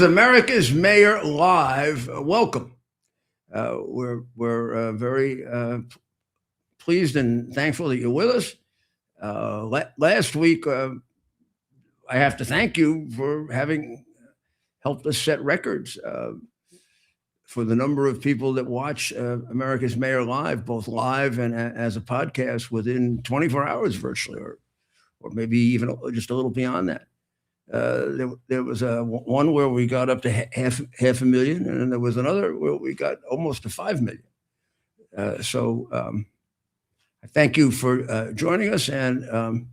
America's Mayor Live. Welcome. We're very pleased and thankful that you're with us. Last week, I have to thank you for having helped us set records for the number of people that watch America's Mayor Live, both live and as a podcast within 24 hours virtually, or maybe even just a little beyond that. There was one where we got up to half a million, and then there was another where we got almost to 5 million. So I thank you for joining us, and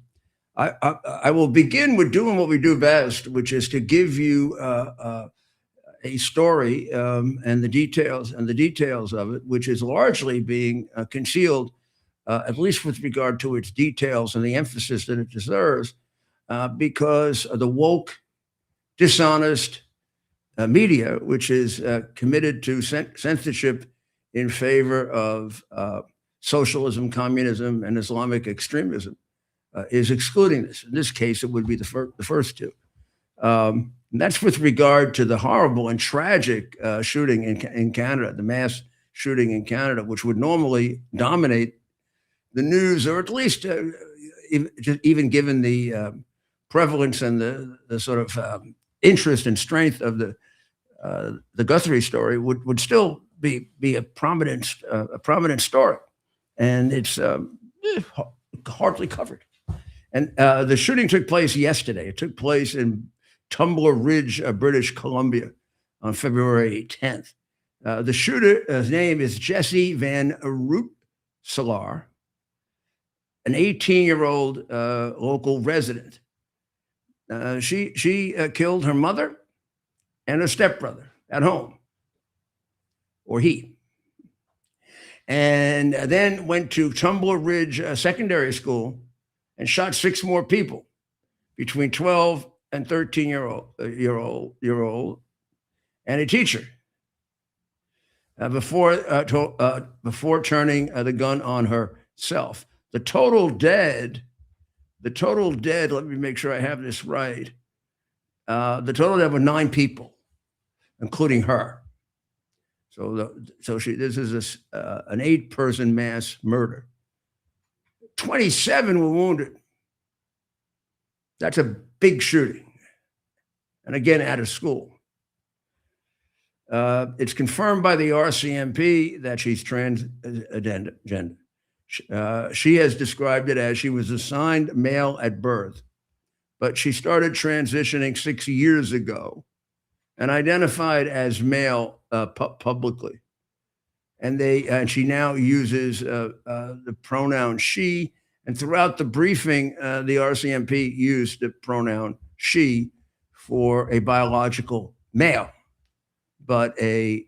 I will begin with doing what we do best, which is to give you a story and the details of it, which is largely being concealed, at least with regard to its details and the emphasis that it deserves. Because of the woke, dishonest media, which is committed to censorship in favor of socialism, communism, and Islamic extremism, is excluding this. In this case, it would be the first two. And that's with regard to the horrible and tragic shooting in Canada, the mass shooting in Canada, which would normally dominate the news, or at least even given the prevalence and the sort of interest and strength of the Guthrie story, would still be a prominent story, and it's hardly covered. And the shooting took place yesterday. It took place in Tumbler Ridge, British Columbia, on February 10th. The shooter's name is Jesse Van Roetselaar, an 18-year-old local resident. She killed her mother and her stepbrother at home, or he, and then went to Tumbler Ridge Secondary School and shot 6 more people between 12 and 13 year old, and a teacher before turning the gun on herself. The total dead, let me make sure I have this right. The total dead were 9 people, including her. So this is an 8-person mass murder. 27 were wounded. That's a big shooting. And again, at a school. It's confirmed by the RCMP that she's transgender. She has described it as she was assigned male at birth, but she started transitioning 6 years ago and identified as male publicly. And she now uses the pronoun she. And throughout the briefing, the RCMP used the pronoun she for a biological male, but a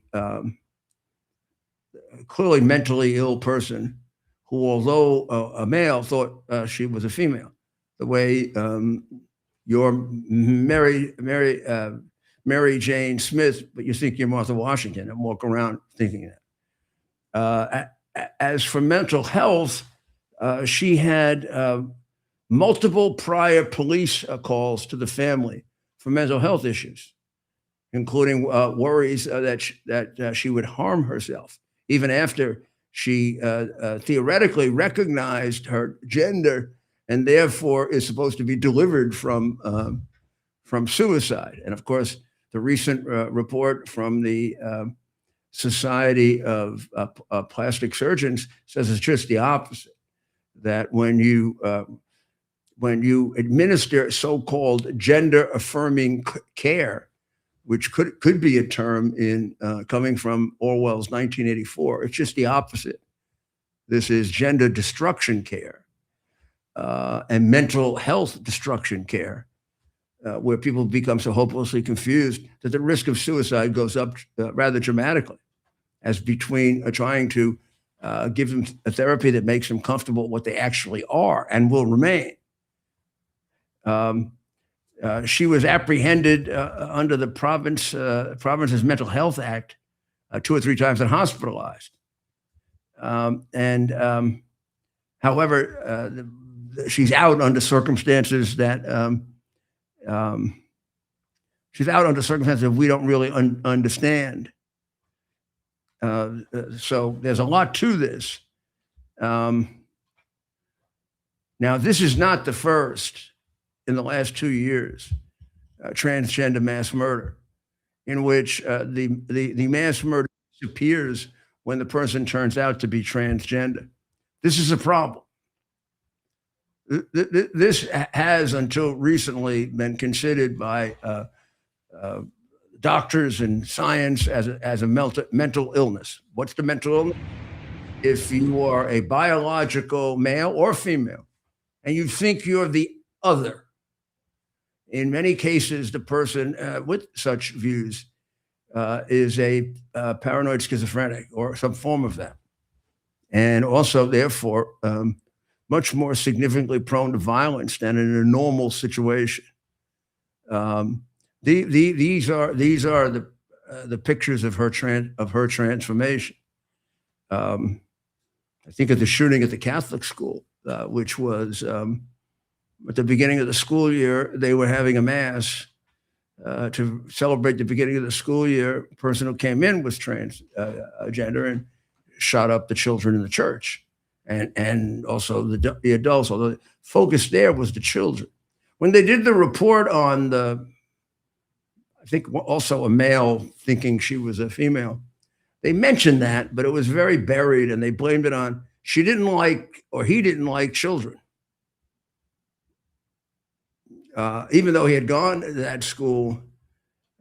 clearly mentally ill person who, although a male, thought she was a female, the way you're Mary Jane Smith, but you think you're Martha Washington and walk around thinking that. As for mental health, she had multiple prior police calls to the family for mental health issues, including worries that she would harm herself, even after she theoretically recognized her gender and therefore is supposed to be delivered from suicide. And of course, the recent report from the Society of Plastic Surgeons says it's just the opposite. That when you administer so-called gender-affirming care, which could be a term in coming from Orwell's 1984, it's just the opposite. This is gender destruction care and mental health destruction care, where people become so hopelessly confused that the risk of suicide goes up rather dramatically, as between trying to give them a therapy that makes them comfortable with what they actually are and will remain. She was apprehended under the province's Mental Health Act 2 or 3 times and hospitalized. However, she's out under circumstances that She's out under circumstances we don't really understand. So there's a lot to this. Now, this is not the first in the last 2 years transgender mass murder, in which the mass murder disappears when the person turns out to be transgender. This is a problem. This has, until recently, been considered by doctors and science as a mental illness. What's the mental illness? If you are a biological male or female and you think you're the other, in many cases, the person with such views is a paranoid schizophrenic or some form of that. And also, therefore, much more significantly prone to violence than in a normal situation. These are the pictures of her transformation. I think of the shooting at the Catholic school, which was at the beginning of the school year. They were having a mass to celebrate the beginning of the school year. A person who came in was transgender and shot up the children in the church, and also the adults. Although the focus there was the children. When they did the report on I think also a male thinking she was a female, they mentioned that, but it was very buried, and they blamed it on she didn't like, or he didn't like, children. Even though he had gone to that school,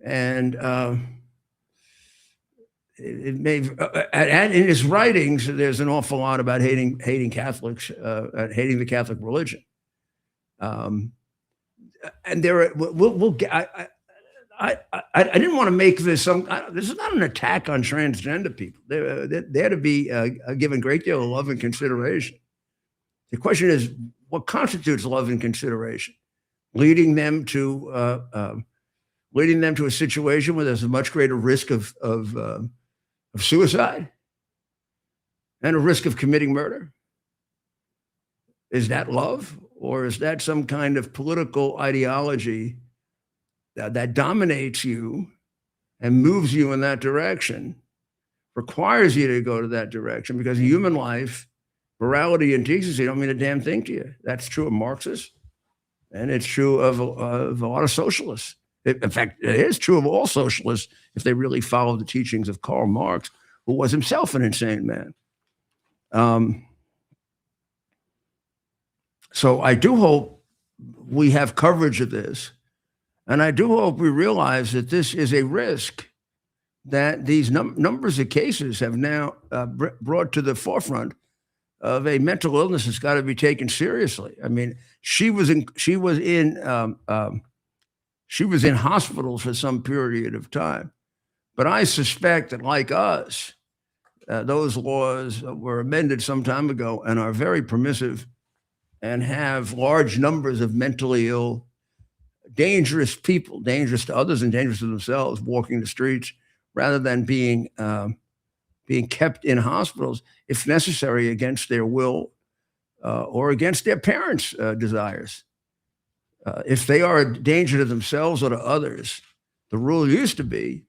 and and in his writings, there's an awful lot about hating Catholics, hating the Catholic religion. And there, I didn't want to make this this is not an attack on transgender people. They're to be given a great deal of love and consideration. The question is, what constitutes love and consideration? Leading them to a situation where there's a much greater risk of suicide and a risk of committing murder. Is that love, or is that some kind of political ideology that dominates you and moves you in that direction, requires you to go to that direction? Because human life, morality, and decency don't mean a damn thing to you. That's true of Marxists, and it's true of a lot of socialists. In fact, it is true of all socialists if they really follow the teachings of Karl Marx, who was himself an insane man. So I do hope we have coverage of this, and I do hope we realize that this is a risk that these numbers of cases have now brought to the forefront of a mental illness that's got to be taken seriously. I mean, she was in hospitals for some period of time, but I suspect that, like us, those laws were amended some time ago and are very permissive and have large numbers of mentally ill, dangerous people, dangerous to others and dangerous to themselves, walking the streets, rather than being kept in hospitals, if necessary, against their will or against their parents' desires. If they are a danger to themselves or to others, the rule used to be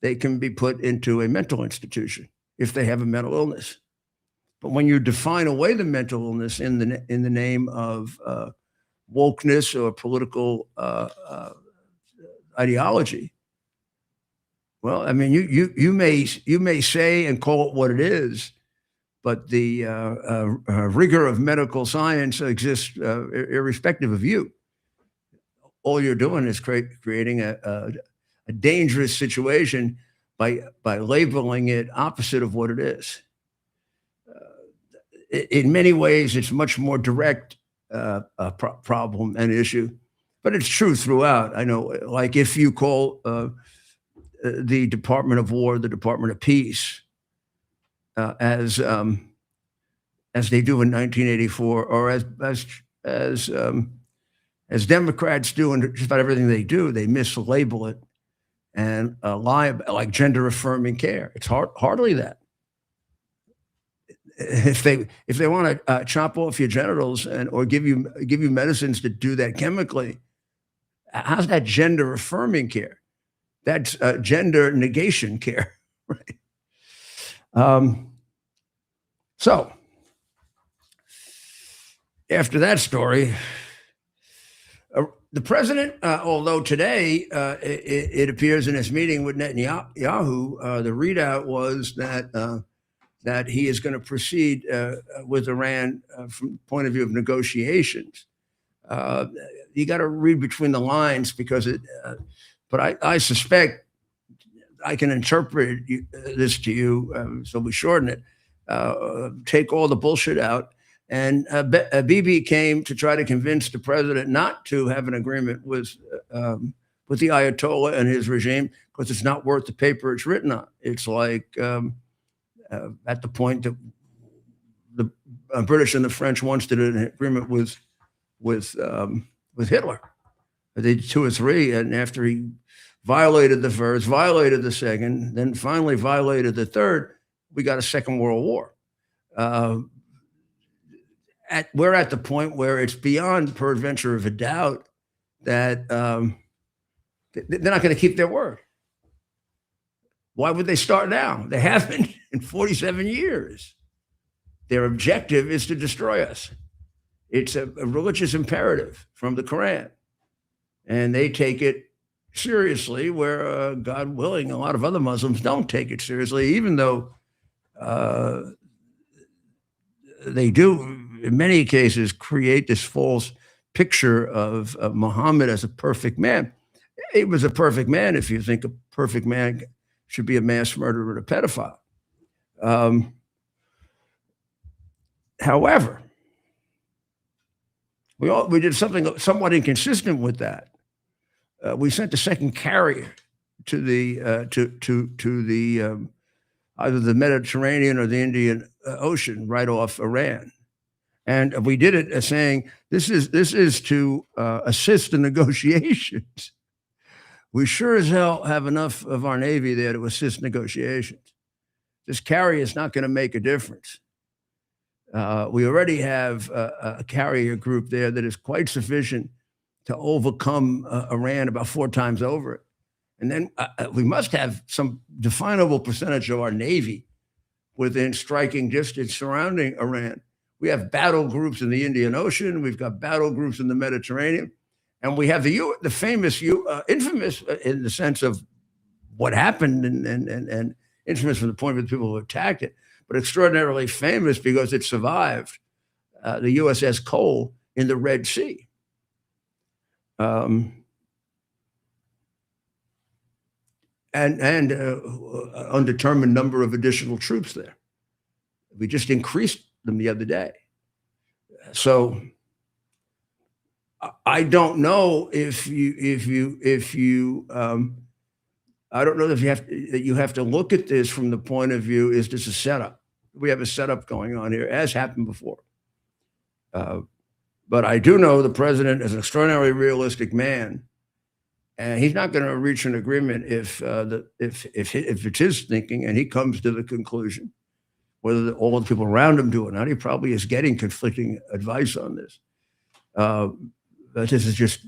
they can be put into a mental institution if they have a mental illness. But when you define away the mental illness in the name of wokeness or political ideology, well, I mean, you may say and call it what it is, but the rigor of medical science exists irrespective of you. All you're doing is creating a dangerous situation by labeling it opposite of what it is. In many ways, it's much more direct problem and issue, but it's true throughout. I know, like if you call the Department of War the Department of Peace, as they do in 1984, or as Democrats do in just about everything they do, they mislabel it and lie like gender affirming care. It's hardly that. If they want to chop off your genitals or give you medicines to do that chemically, how's that gender affirming care? That's gender negation care, right? So after that story, the president, although today it appears in his meeting with Netanyahu, the readout was that he is going to proceed with Iran from the point of view of negotiations. You got to read between the lines because but I suspect I can interpret this to you, so we shorten it. Take all the bullshit out. And Bibi came to try to convince the president not to have an agreement with the Ayatollah and his regime because it's not worth the paper it's written on. It's like at the point that the British and the French once did an agreement with Hitler. They did 2 or 3, and after he violated the first, violated the second, then finally violated the third, we got a Second World War. We're at the point where it's beyond peradventure of a doubt that they're not going to keep their word. Why would they start now? They haven't in 47 years. Their objective is to destroy us. It's a religious imperative from the Quran. And they take it seriously, where, God willing, a lot of other Muslims don't take it seriously, even though they do, in many cases, create this false picture of Muhammad as a perfect man. He was a perfect man if you think a perfect man should be a mass murderer and a pedophile. However, we did something somewhat inconsistent with that. We sent the second carrier to the either the Mediterranean or the Indian Ocean right off Iran. And we did it saying, this is to assist the negotiations. We sure as hell have enough of our Navy there to assist negotiations. This carrier is not going to make a difference. We already have a carrier group there that is quite sufficient to overcome Iran about 4 times over it. And then we must have some definable percentage of our Navy within striking distance surrounding Iran. We have battle groups in the Indian Ocean. We've got battle groups in the Mediterranean. And we have the famous, infamous in the sense of what happened and infamous from the point of the people who attacked it, but extraordinarily famous because it survived the USS Cole in the Red Sea. And undetermined number of additional troops there. We just increased them the other day. So I don't know if you I don't know if you have to look at this from the point of view, is this a setup? We have a setup going on here, as happened before. But I do know the president is an extraordinarily realistic man, and he's not going to reach an agreement if it's his thinking, and he comes to the conclusion, whether all the people around him do it or not. He probably is getting conflicting advice on this. But this is just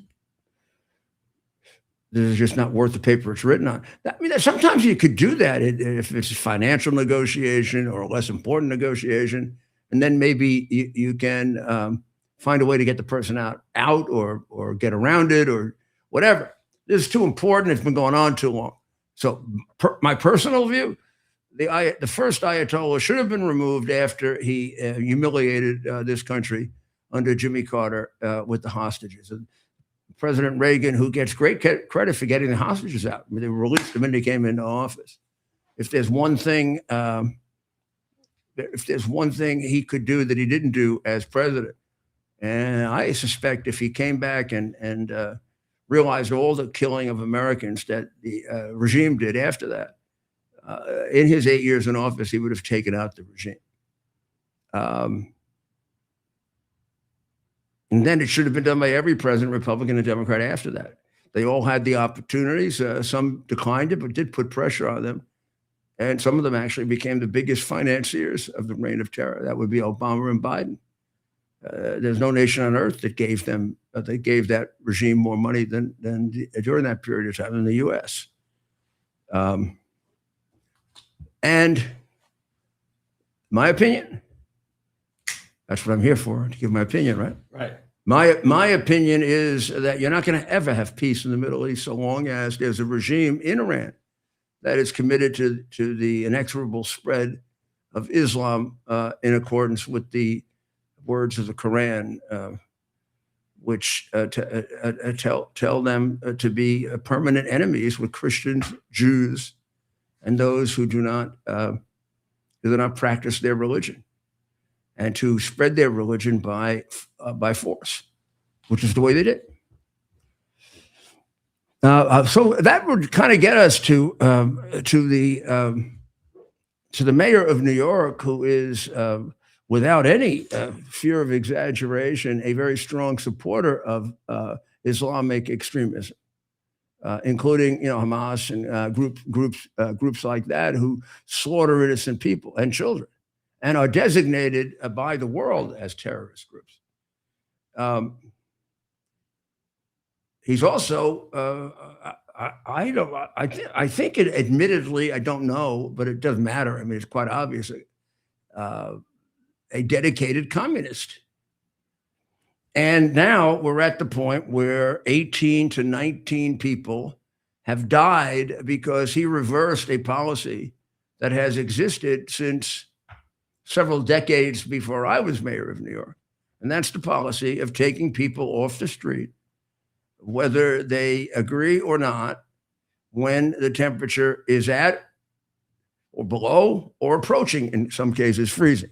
not worth the paper it's written on. I mean, sometimes you could do that if it's a financial negotiation or a less important negotiation, and then maybe you can find a way to get the person out or get around it or whatever. This is too important. It's been going on too long. So my personal view, the first Ayatollah should have been removed after he humiliated this country under Jimmy Carter with the hostages. And President Reagan, who gets great credit for getting the hostages out. I mean, they were released the minute he came into office. If there's one thing he could do that he didn't do as president, and I suspect if he came back and realized all the killing of Americans that the regime did after that, in his 8 years in office, he would have taken out the regime. And then it should have been done by every president, Republican and Democrat after that. They all had the opportunities. Some declined it, but did put pressure on them. And some of them actually became the biggest financiers of the reign of terror. That would be Obama and Biden. There's no nation on earth that gave that regime more money than during that period of time in the U.S. And my opinion, that's what I'm here for, to give my opinion, right? Right. My opinion is that you're not going to ever have peace in the Middle East so long as there's a regime in Iran that is committed to the inexorable spread of Islam in accordance with the words of the Quran, which tell them to be permanent enemies with Christians, Jews, and those who do not practice their religion, and to spread their religion by force, which is the way they did. So that would kind of get us to the mayor of New York, who is, without any fear of exaggeration, a very strong supporter of Islamic extremism, including Hamas and groups like that who slaughter innocent people and children, and are designated by the world as terrorist groups. He's also, I think it, admittedly, I don't know, but it doesn't matter. I mean, it's quite obvious, a dedicated communist. And now we're at the point where 18 to 19 people have died because he reversed a policy that has existed since several decades before I was mayor of New York. And that's the policy of taking people off the street, whether they agree or not, when the temperature is at or below or approaching, in some cases, freezing.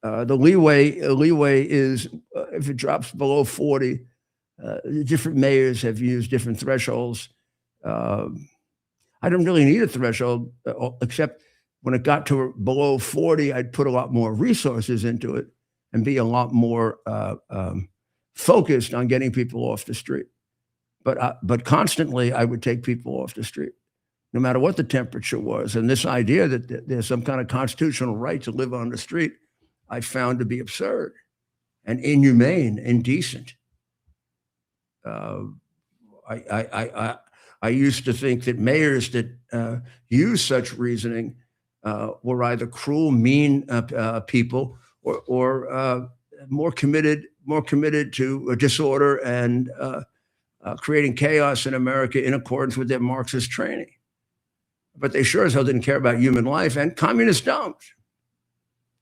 The leeway is if it drops below 40. Different mayors have used different thresholds. I don't really need a threshold, except when it got to below 40, I'd put a lot more resources into it and be a lot more focused on getting people off the street. But constantly, I would take people off the street, no matter what the temperature was. And this idea that there's some kind of constitutional right to live on the street, I found to be absurd and inhumane, indecent. I used to think that mayors that use such reasoning were either cruel, mean people, or more committed to disorder and creating chaos in America in accordance with their Marxist training. But they sure as hell didn't care about human life, and communists don't,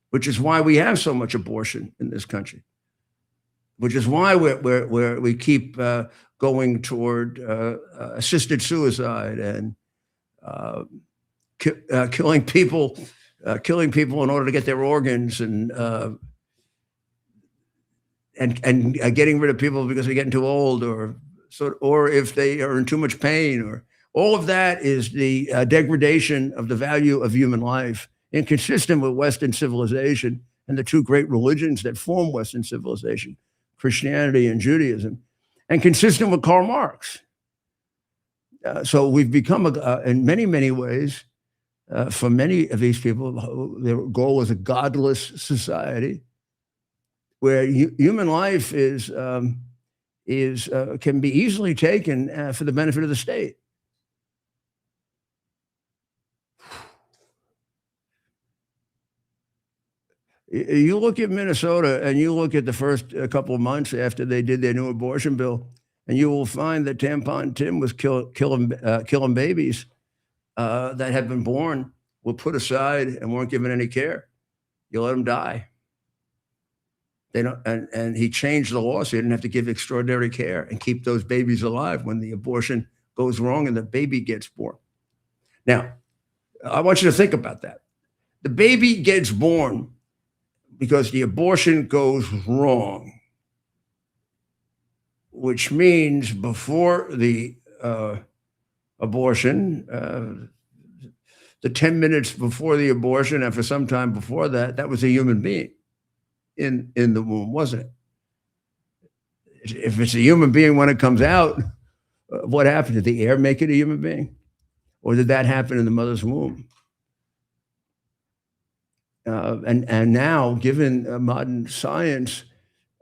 which is why we have so much abortion in this country, which is why we keep going toward assisted suicide and killing people in order to get their organs, and getting rid of people because they're getting too old, or if they are in too much pain, or all of that is the degradation of the value of human life, inconsistent with Western civilization and the two great religions that form Western civilization, Christianity and Judaism, and consistent with Karl Marx. So we've become, in many, many ways, for many of these people, their goal is a godless society where human life can be easily taken for the benefit of the state. You look at Minnesota and you look at the first couple of months after they did their new abortion bill, and you will find that Tampon Tim was killing babies that had been born, were put aside and weren't given any care. You let them die. They don't, and he changed the law so you didn't have to give extraordinary care and keep those babies alive when the abortion goes wrong and the baby gets born. Now, I want you to think about that. The baby gets born because the abortion goes wrong, which means before the abortion, the 10 minutes before the abortion and for some time before that, that was a human being in the womb, wasn't it? If it's a human being when it comes out, what happened? Did the air make it a human being? Or did that happen in the mother's womb? And now, given modern science,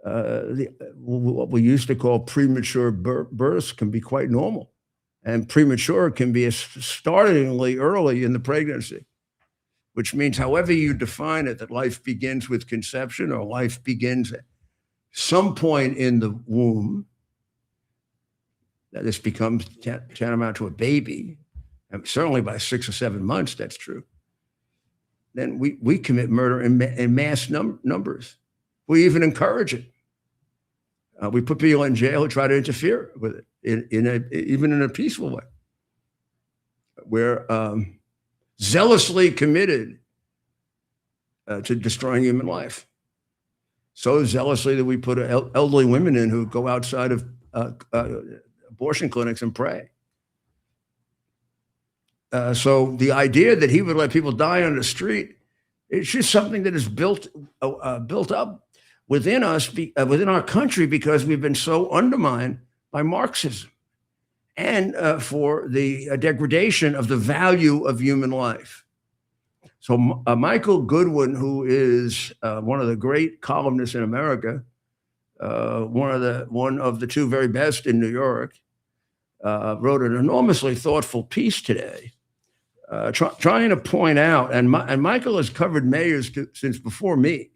what we used to call premature births can be quite normal. and premature can be startlingly early in the pregnancy, which means however you define it, that life begins with conception or life begins at some point in the womb, that this becomes tantamount to a baby, and certainly by 6 or 7 months, that's true. Then we commit murder in mass numbers. We even encourage it. We put people in jail who try to interfere with it, even in a peaceful way. We're zealously committed to destroying human life. So zealously that we put elderly women in who go outside of abortion clinics and pray. So the idea that he would let people die on the street, it's just something that is built up within us, within our country, because we've been so undermined by Marxism and for the degradation of the value of human life. So Michael Goodwin, who is one of the great columnists in America, one of the two very best in New York, wrote an enormously thoughtful piece today, trying to point out, and Michael has covered mayors since before me.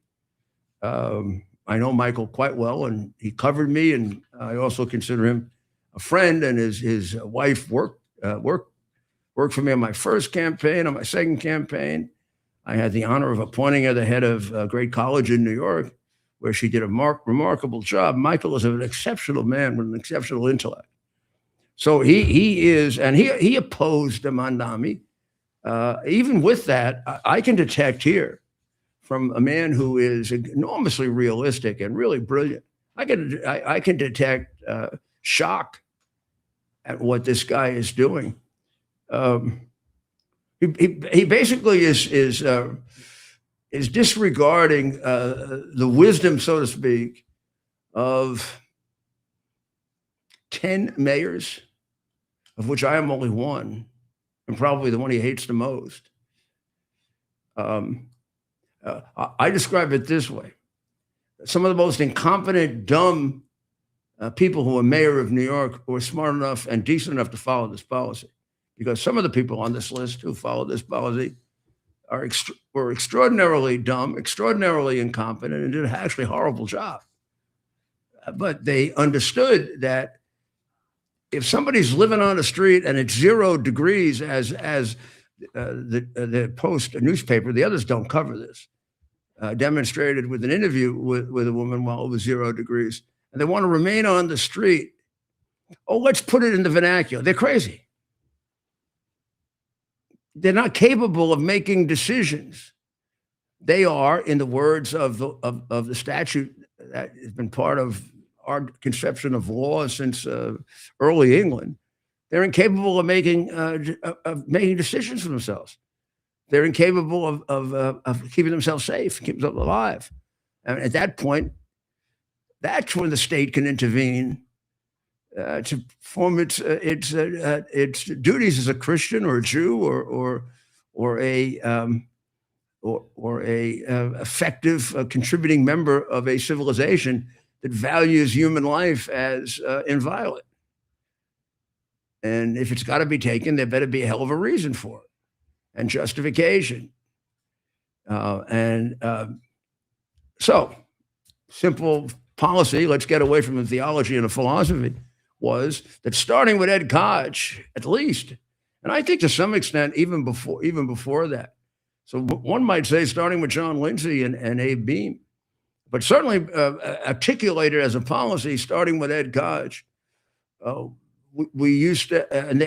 I know Michael quite well, and he covered me, and I also consider him a friend. And his wife worked for me on my first campaign, on my second campaign. I had the honor of appointing her the head of a great college in New York, where she did a remarkable job. Michael is an exceptional man with an exceptional intellect. So he is, and he opposed the Mandami. Even with that, I can detect here from a man who is enormously realistic and really brilliant. I can detect shock at what this guy is doing. He basically is disregarding the wisdom, so to speak, of 10 mayors, of which I am only one, and probably the one he hates the most. I describe it this way. Some of the most incompetent, dumb people who are mayor of New York were smart enough and decent enough to follow this policy. Because some of the people on this list who follow this policy were extraordinarily dumb, extraordinarily incompetent, and did actually a horrible job. But they understood that if somebody's living on the street and it's 0 degrees, as the Post newspaper, the others don't cover this, demonstrated with an interview with a woman while it was 0 degrees, and they want to remain on the street. Oh, let's put it in the vernacular. They're crazy. They're not capable of making decisions. They are, in the words of the statute that has been part of our conception of law since early England, they're incapable of making decisions for themselves. They're incapable of keeping themselves safe, keeping themselves alive. And at that point, that's when the state can intervene to perform its duties as a Christian or a Jew or a effective contributing member of a civilization that values human life as inviolate. And if it's got to be taken, there better be a hell of a reason for it and justification. So simple policy, let's get away from the theology and the philosophy, was that starting with Ed Koch, at least, and I think to some extent even before that. So one might say starting with John Lindsay and Abe Beame, but certainly articulated as a policy, starting with Ed Koch. We used to, and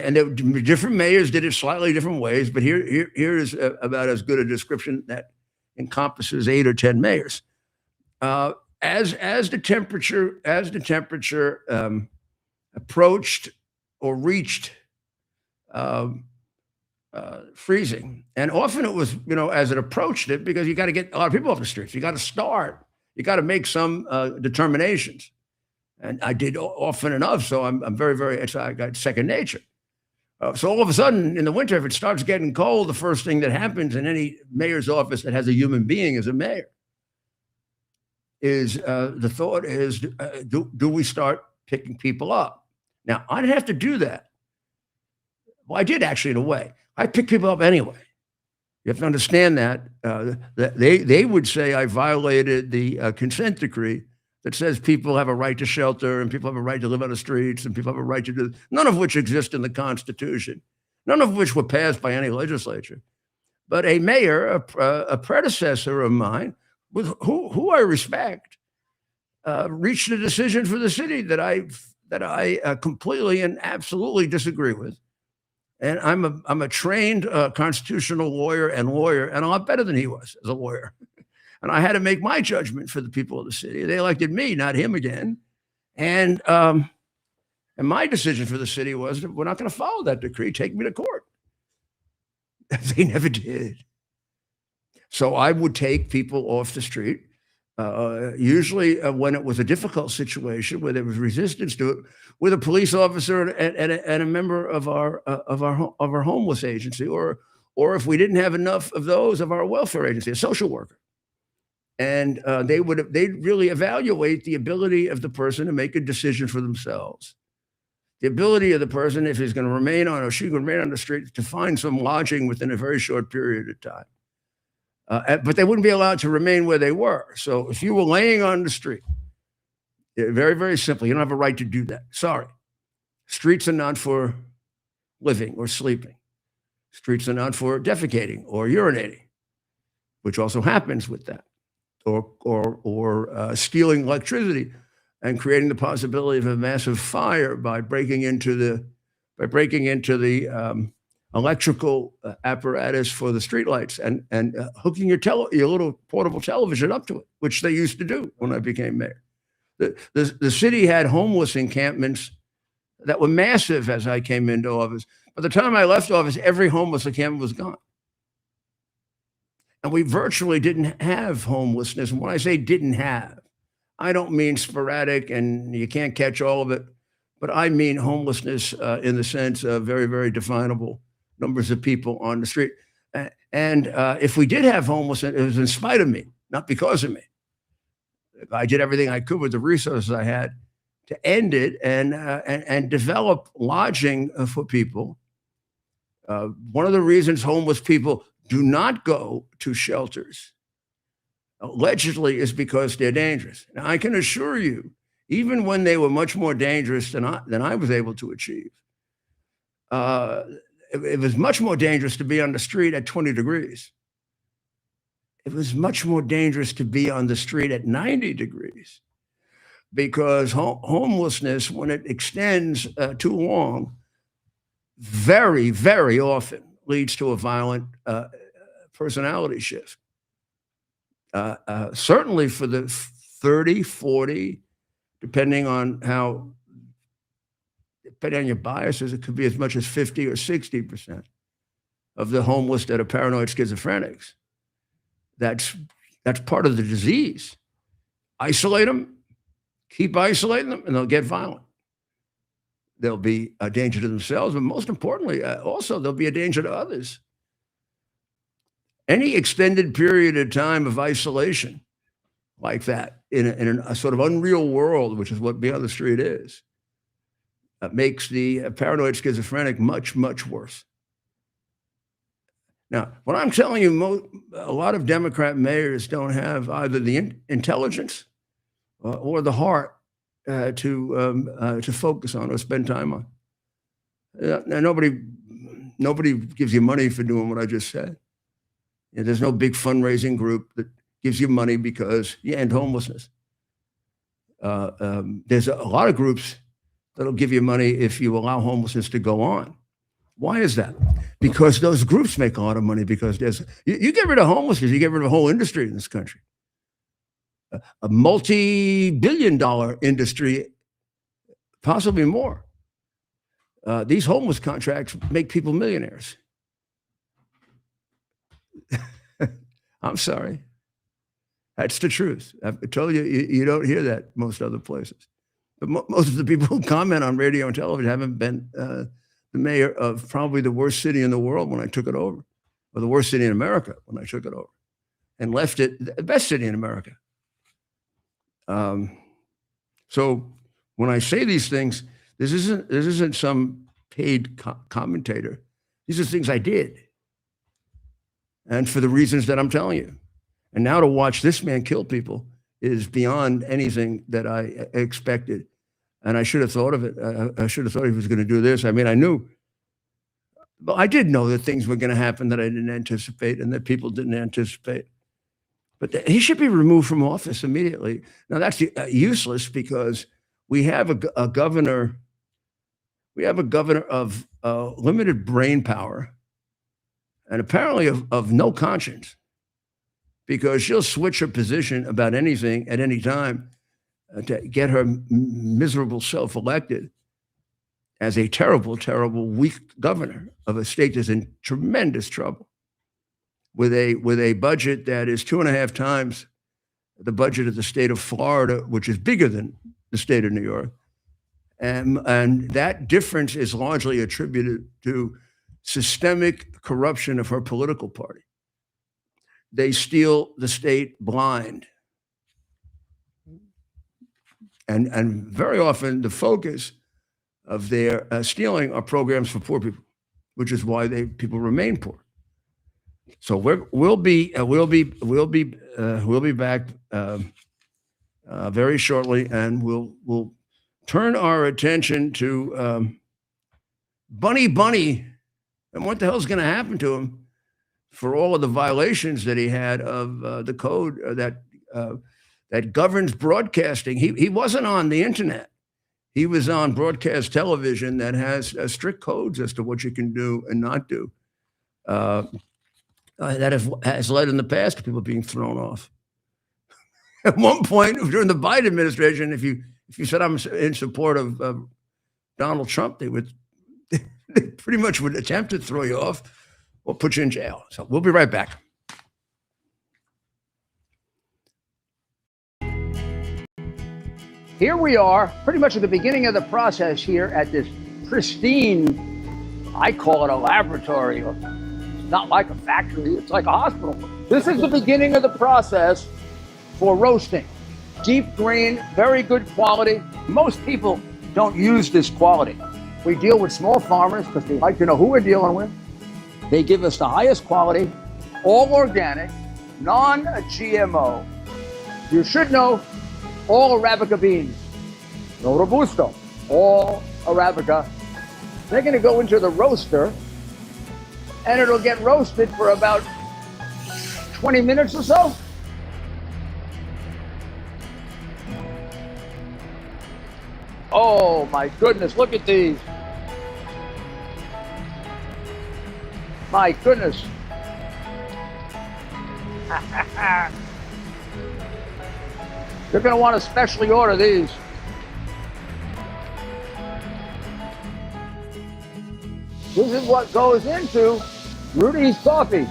different mayors did it slightly different ways, but here is about as good a description that encompasses 8 or 10 mayors. As the temperature approached or reached freezing, and often it was, as it approached it, because you got to get a lot of people off the streets. You got to start. You got to make some determinations. And I did often enough, so I'm very, very, I got second nature. So all of a sudden, in the winter, if it starts getting cold, the first thing that happens in any mayor's office that has a human being as a mayor is the thought is, do we start picking people up? Now, I'd have to do that Well, I did actually, in a way. I picked people up anyway. You have to understand that they would say I violated the consent decree that says people have a right to shelter and people have a right to live on the streets and people have a right to do, none of which exist in the Constitution, none of which were passed by any legislature. But a mayor, a predecessor of mine, with who I respect, reached a decision for the city that I completely and absolutely disagree with. And I'm a trained constitutional lawyer, and a lot better than he was as a lawyer. And I had to make my judgment for the people of the city. They elected me, not him again. And my decision for the city was that we're not going to follow that decree. Take me to court. They never did. So I would take people off the street, usually when it was a difficult situation where there was resistance to it, with a police officer and a member of our homeless agency, or if we didn't have enough of those, of our welfare agency, a social worker. And they'd really evaluate the ability of the person to make a decision for themselves. The ability of the person, if he's going to remain on or she can remain on the street, to find some lodging within a very short period of time. But they wouldn't be allowed to remain where they were. So if you were laying on the street, very, very simply, you don't have a right to do that. Sorry. Streets are not for living or sleeping. Streets are not for defecating or urinating, which also happens with that, or stealing electricity and creating the possibility of a massive fire by breaking into the electrical apparatus for the streetlights and hooking your little portable television up to it, which they used to do when I became mayor. The city had homeless encampments that were massive as I came into office. By the time I left office, every homeless encampment was gone. And we virtually didn't have homelessness. And when I say didn't have, I don't mean sporadic and you can't catch all of it, but I mean homelessness in the sense of very, very definable numbers of people on the street. And if we did have homelessness, it was in spite of me, not because of me. I did everything I could with the resources I had to end it and develop lodging for people. One of the reasons homeless people do not go to shelters, allegedly, is because they're dangerous. Now, I can assure you, even when they were much more dangerous than I was able to achieve, it was much more dangerous to be on the street at 20 degrees. It was much more dangerous to be on the street at 90 degrees because homelessness, when it extends too long, very, very often leads to a violent personality shift. Certainly for the 30, 40, depending on your biases, it could be as much as 50 or 60% of the homeless that are paranoid schizophrenics. That's part of the disease. Isolate them, keep isolating them, and they'll get violent. They'll be a danger to themselves, but most importantly, also they'll be a danger to others. Any extended period of time of isolation like that in a sort of unreal world, which is what being on the street is, makes the paranoid schizophrenic much, much worse. Now, what I'm telling you, a lot of Democrat mayors don't have either the intelligence or the heart to focus on or spend time on. Now, nobody gives you money for doing what I just said. There's no big fundraising group that gives you money because you end homelessness. There's a lot of groups that'll give you money if you allow homelessness to go on. Why is that? Because those groups make a lot of money because you get rid of homelessness, you get rid of a whole industry in this country. A multi-billion-dollar industry, possibly more. These homeless contracts make people millionaires. I'm sorry. That's the truth. I've told you, you don't hear that most other places. But most of the people who comment on radio and television haven't been the mayor of probably the worst city in the world when I took it over, or the worst city in America when I took it over, and left it the best city in America. So when I say these things, this isn't some paid commentator. These are things I did. And for the reasons that I'm telling you. And now to watch this man kill people is beyond anything that I expected. And I should have thought of it. I should have thought he was going to do this. I mean, I knew. But I did know that things were going to happen that I didn't anticipate and that people didn't anticipate. But he should be removed from office immediately. Now, that's useless because we have a governor. We have a governor of limited brain power and apparently of no conscience, because she'll switch her position about anything at any time to get her miserable self elected as a terrible, terrible, weak governor of a state that's in tremendous trouble with a budget that is 2.5 times the budget of the state of Florida, which is bigger than the state of New York. And that difference is largely attributed to systemic corruption of her political party. They steal the state blind. And very often the focus of their stealing are programs for poor people, which is why people remain poor. So we'll be back very shortly, and we'll turn our attention to Bunny, and what the hell's going to happen to him for all of the violations that he had of the code that governs broadcasting. He wasn't on the internet. He was on broadcast television that has strict codes as to what you can do and not do. That has led in the past to people being thrown off. At one point during the Biden administration, if you said I'm in support of Donald Trump, they pretty much would attempt to throw you off or put you in jail. So we'll be right back. Here we are, pretty much at the beginning of the process here at this pristine, I call it a laboratory. It's not like a factory, it's like a hospital. This is the beginning of the process for roasting. Deep green, very good quality. Most people don't use this quality. We deal with small farmers because they like to know who we're dealing with. They give us the highest quality, all organic, non-GMO. You should know all Arabica beans, no Robusto, all Arabica. They're going to go into the roaster, and it'll get roasted for about 20 minutes or so. Oh my goodness, look at these. My goodness. You're going to want to specially order these. This is what goes into Rudy's coffee.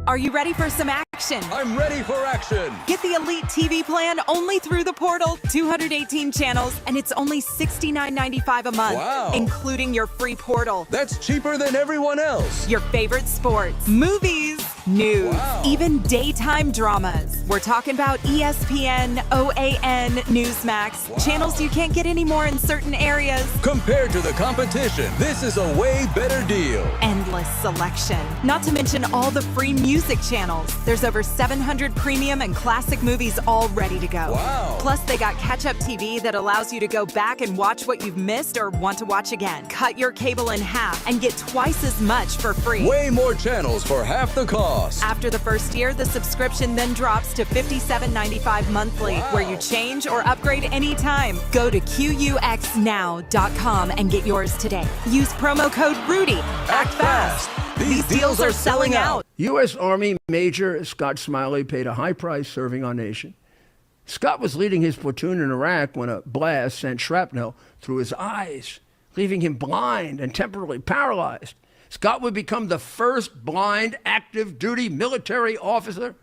Are you ready for some action? I'm ready for action. Get the Elite TV plan only through the portal. 218 channels, and it's only $69.95 a month, Wow. including your free portal. That's cheaper than everyone else. Your favorite sports, movies, news, Wow. even daytime dramas. We're talking about ESPN, OAN, Newsmax, Wow. channels you can't get anymore in certain areas. Compared to the competition, this is a way better deal. Endless selection. Not to mention all the free music channels. There's over 700 premium and classic movies all ready to go. Wow. Plus, they got catch-up TV that allows you to go back and watch what you've missed or want to watch again. Cut your cable in half and get twice as much for free. Way more channels for half the cost. After the first year, the subscription then drops to $57.95 monthly, Wow. where you change or upgrade anytime. Go to QUXNow.com and get yours today. Use promo code Rudy. Act fast. These deals are selling out. U.S. Army Major Scott Smiley paid a high price serving our nation. Scott was leading his platoon in Iraq when a blast sent shrapnel through his eyes, leaving him blind and temporarily paralyzed. Scott would become the first blind active duty military officer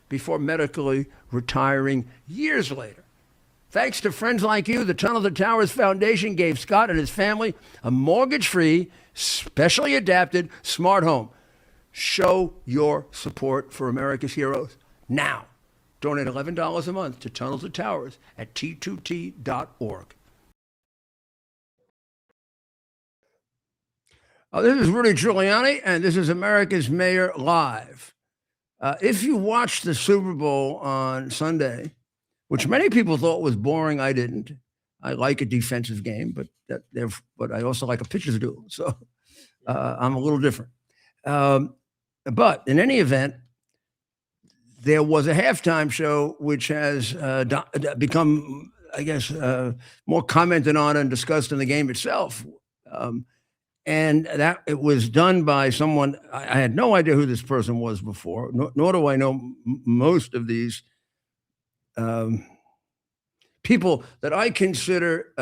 before medically retiring years later. Thanks to friends like you, the Tunnel to Towers Foundation gave Scott and his family a mortgage-free, specially adapted smart home. Show your support for America's heroes now. Donate $11 a month to Tunnel to Towers at T2T.org. This is Rudy Giuliani, and this is America's Mayor Live. If you watched the Super Bowl on Sunday, which many people thought was boring, I didn't. I like a defensive game, but I also like a pitcher's duel. So I'm a little different. But in any event, there was a halftime show which has become, I guess, more commented on and discussed in the game itself. And that it was done by someone, I had no idea who this person was before, nor do I know most of these people that I consider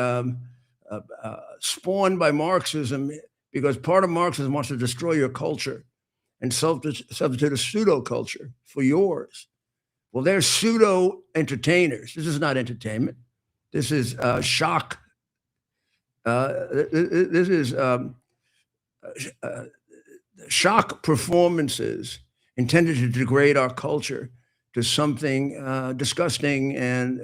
spawned by Marxism, because part of Marxism wants to destroy your culture and substitute a pseudo culture for yours. Well, they're pseudo entertainers. This is not entertainment. This is shock. This is shock performances intended to degrade our culture to something disgusting and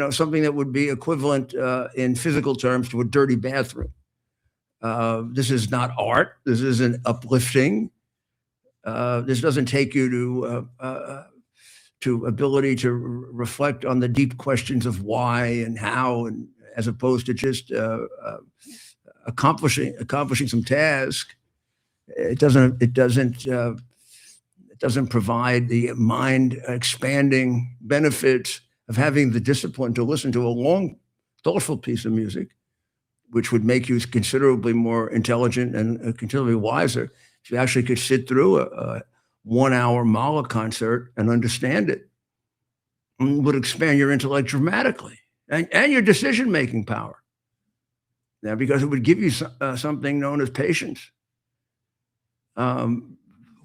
something that would be equivalent in physical terms to a dirty bathroom. This is not art. This isn't uplifting. This doesn't take you to ability to reflect on the deep questions of why and how, and as opposed to just accomplishing some task. It doesn't provide the mind expanding benefits of having the discipline to listen to a long, thoughtful piece of music, which would make you considerably more intelligent and considerably wiser if you actually could sit through a 1 hour Mahler concert and understand it. It would expand your intellect dramatically and your decision-making power. Now, because it would give you something known as patience,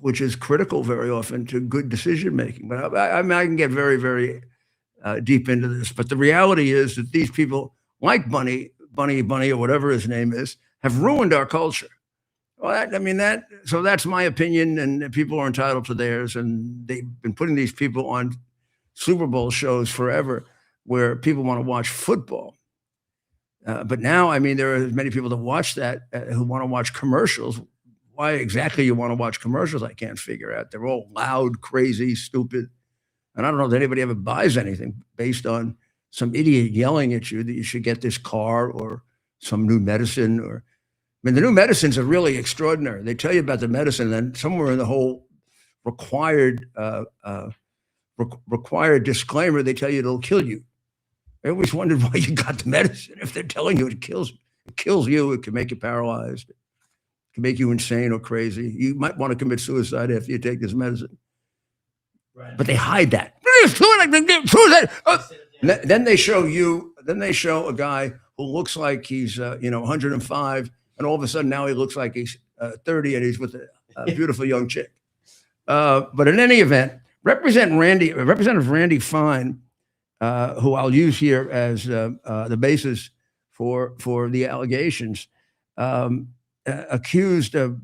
which is critical very often to good decision-making. But I can get very, very deep into this. But the reality is that these people, like Bunny, or whatever his name is, have ruined our culture. Well, so that's my opinion, and people are entitled to theirs. And they've been putting these people on Super Bowl shows forever, where people want to watch football. But now, there are many people that watch that who want to watch commercials. Why exactly you want to watch commercials, I can't figure out. They're all loud, crazy, stupid. And I don't know if anybody ever buys anything based on some idiot yelling at you that you should get this car or some new medicine. The new medicines are really extraordinary. They tell you about the medicine, and then somewhere in the whole required disclaimer, they tell you it'll kill you. I always wondered why you got the medicine if they're telling you it kills you. It can make you paralyzed. It can make you insane or crazy. You might want to commit suicide after you take this medicine. Right. But they hide that. Then they show a guy who looks like he's 105, and all of a sudden now he looks like he's 30, and he's with a beautiful young chick. But in any event, Representative Randy Fine, who I'll use here as the basis for the allegations, accused of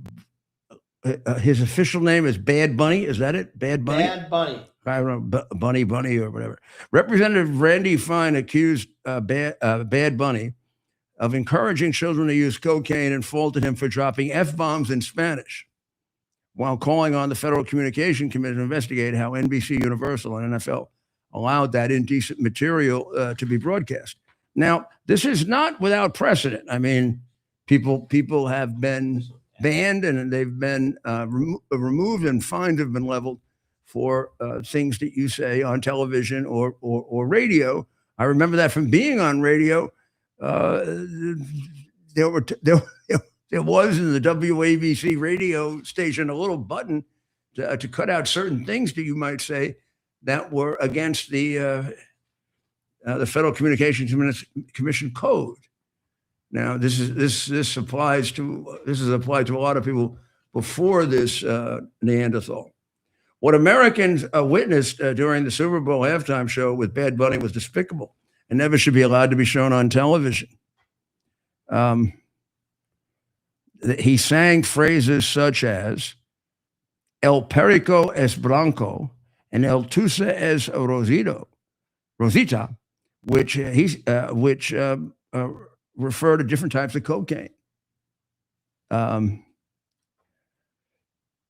his official name is Bad Bunny. Is that it? Bad Bunny? Bad Bunny. I don't know, Bunny or whatever. Representative Randy Fine accused Bad Bunny of encouraging children to use cocaine and faulted him for dropping F-bombs in Spanish, while calling on the Federal Communication Commission to investigate how NBC, Universal, and NFL allowed that indecent material to be broadcast. Now, this is not without precedent. People have been banned, and they've been removed, and fines have been leveled for things that you say on television or radio. I remember that from being on radio. There was in the WABC radio station a little button to cut out certain things that you might say that were against the Federal Communications Commission code. Now, this is applied to a lot of people before this Neanderthal. What Americans witnessed during the Super Bowl halftime show with Bad Bunny was despicable and never should be allowed to be shown on television. He sang phrases such as "El Perico es Blanco" and "El Tusa es Rosita," which refer to different types of cocaine.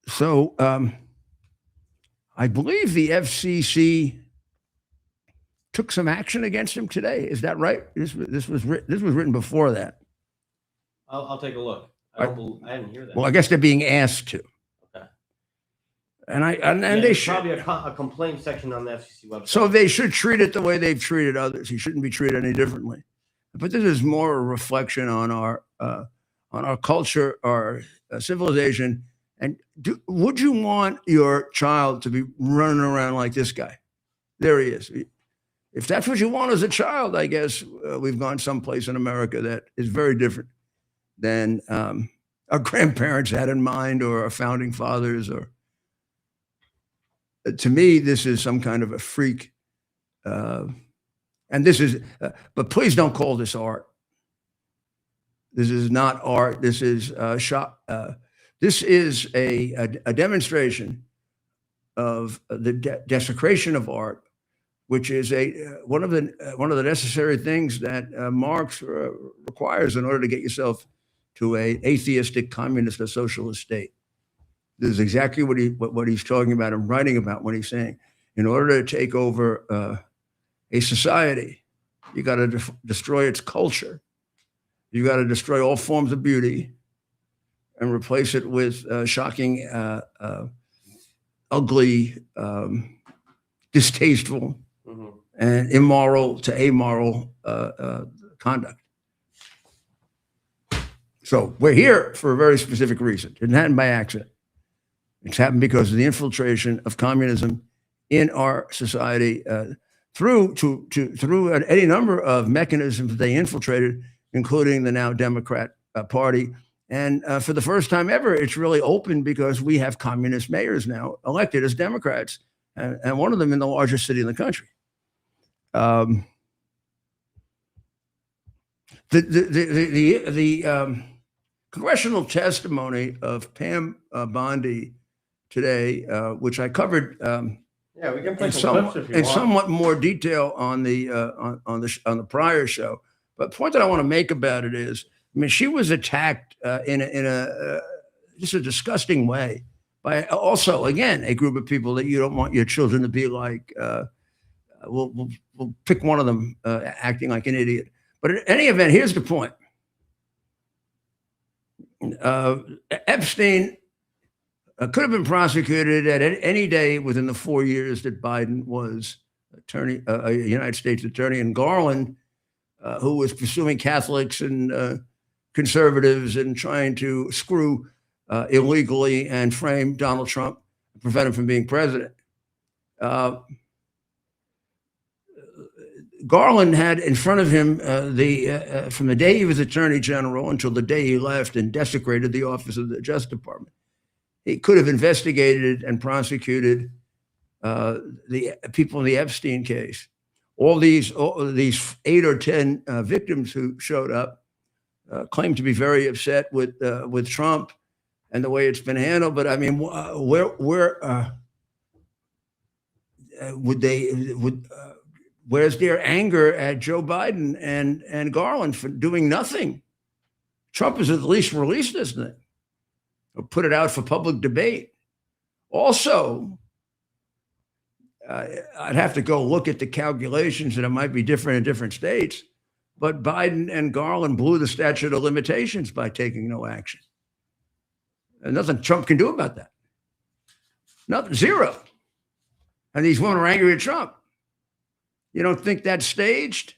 So I believe the FCC took some action against him today. Is that right? This was written before that. I'll take a look. I didn't hear that. Well, I guess they're being asked to. Okay. And Yeah, they there's should. probably a complaint section on the FCC website. So they should treat it the way they've treated others. He shouldn't be treated any differently. But this is more a reflection on our culture, our civilization. And would you want your child to be running around like this guy? There he is. If that's what you want as a child, I guess we've gone someplace in America that is very different than our grandparents had in mind, or our founding fathers. Or to me, this is some kind of a freak. And this is, but please don't call this art. This is not art. This is this is a demonstration of the desecration of art, which is one of the necessary things that Marx requires in order to get yourself to a atheistic, communist, or socialist state. This is exactly what he's talking about and writing about when he's saying, in order to take over a society, you got to destroy its culture. You got to destroy all forms of beauty and replace it with shocking, ugly, distasteful, and immoral to amoral conduct. So we're here for a very specific reason. It didn't happen by accident. It's happened because of the infiltration of communism in our society through any number of mechanisms that they infiltrated, including the now Democrat Party. And for the first time ever, it's really open because we have communist mayors now elected as Democrats, and one of them in the largest city in the country. The congressional testimony of Pam Bondi today, which I covered yeah, we can play some clips if you in want. somewhat more detail on the prior show. But the point that I want to make about it is, I mean, she was attacked in a just a disgusting way by also, again, a group of people that you don't want your children to be like. We'll pick one of them acting like an idiot. But in any event, here's the point. Epstein could have been prosecuted at any day within the 4 years that Biden was a United States attorney, and Garland, who was pursuing Catholics and conservatives and trying to screw illegally and frame Donald Trump, prevent him from being president. Garland had in front of him from the day he was Attorney General until the day he left and desecrated the office of the Justice Department. He could have investigated and prosecuted the people in the Epstein case. All these 8 or 10 victims who showed up claimed to be very upset with Trump and the way it's been handled. But I mean, where's their anger at Joe Biden and Garland for doing nothing? Trump has at least released this thing or put it out for public debate. Also, I'd have to go look at the calculations, and it might be different in different states, but Biden and Garland blew the statute of limitations by taking no action. And nothing Trump can do about that. Nothing, zero. And these women are angry at Trump. You don't think that's staged?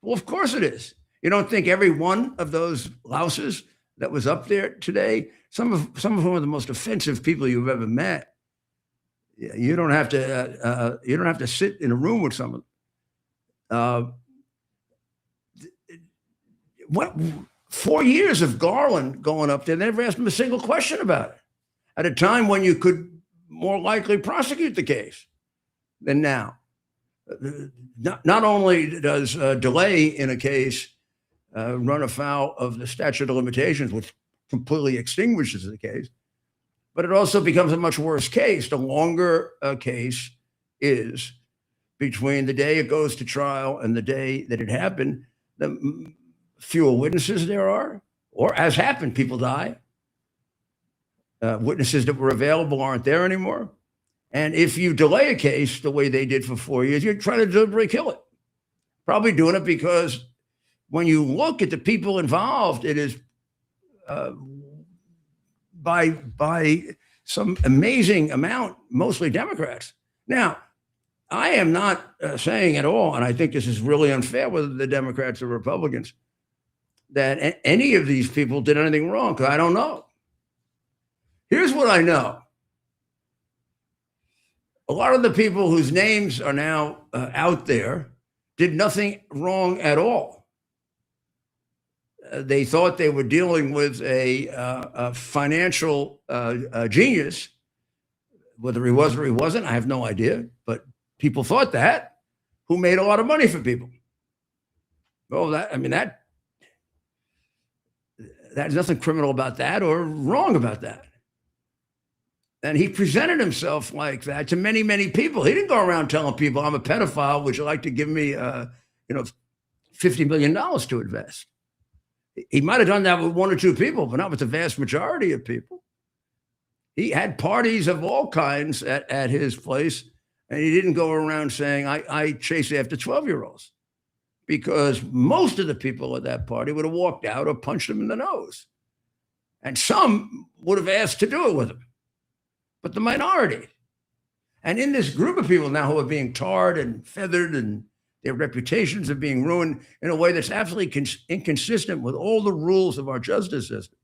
Well, of course it is. You don't think every one of those louses that was up there today, some of whom are the most offensive people you've ever met, you don't have to sit in a room with someone. What 4 years of Garland going up there, they never asked him a single question about it at a time when you could more likely prosecute the case than now. Not only does delay in a case run afoul of the statute of limitations, which completely extinguishes the case, but it also becomes a much worse case. The longer a case is between the day it goes to trial and the day that it happened, the fewer witnesses there are, or as happened, people die. Witnesses that were available aren't there anymore. And if you delay a case the way they did for 4 years, you're trying to deliberately kill it. Probably doing it because when you look at the people involved, it is by some amazing amount, mostly Democrats. Now, I am not saying at all, and I think this is really unfair, whether the Democrats or Republicans, that any of these people did anything wrong, because I don't know. Here's what I know. A lot of the people whose names are now out there did nothing wrong at all. They thought they were dealing with a financial genius. Whether he was or he wasn't, I have no idea. But people thought that, who made a lot of money for people. Well, there's nothing criminal about that or wrong about that. And he presented himself like that to many, many people. He didn't go around telling people, I'm a pedophile, would you like to give me, $50 million to invest? He might have done that with one or two people, but not with the vast majority of people. He had parties of all kinds at his place, and he didn't go around saying, I chase after 12-year-olds, because most of the people at that party would have walked out or punched him in the nose. And some would have asked to do it with him. But the minority. And in this group of people now who are being tarred and feathered, and their reputations are being ruined in a way that's absolutely inconsistent with all the rules of our justice system,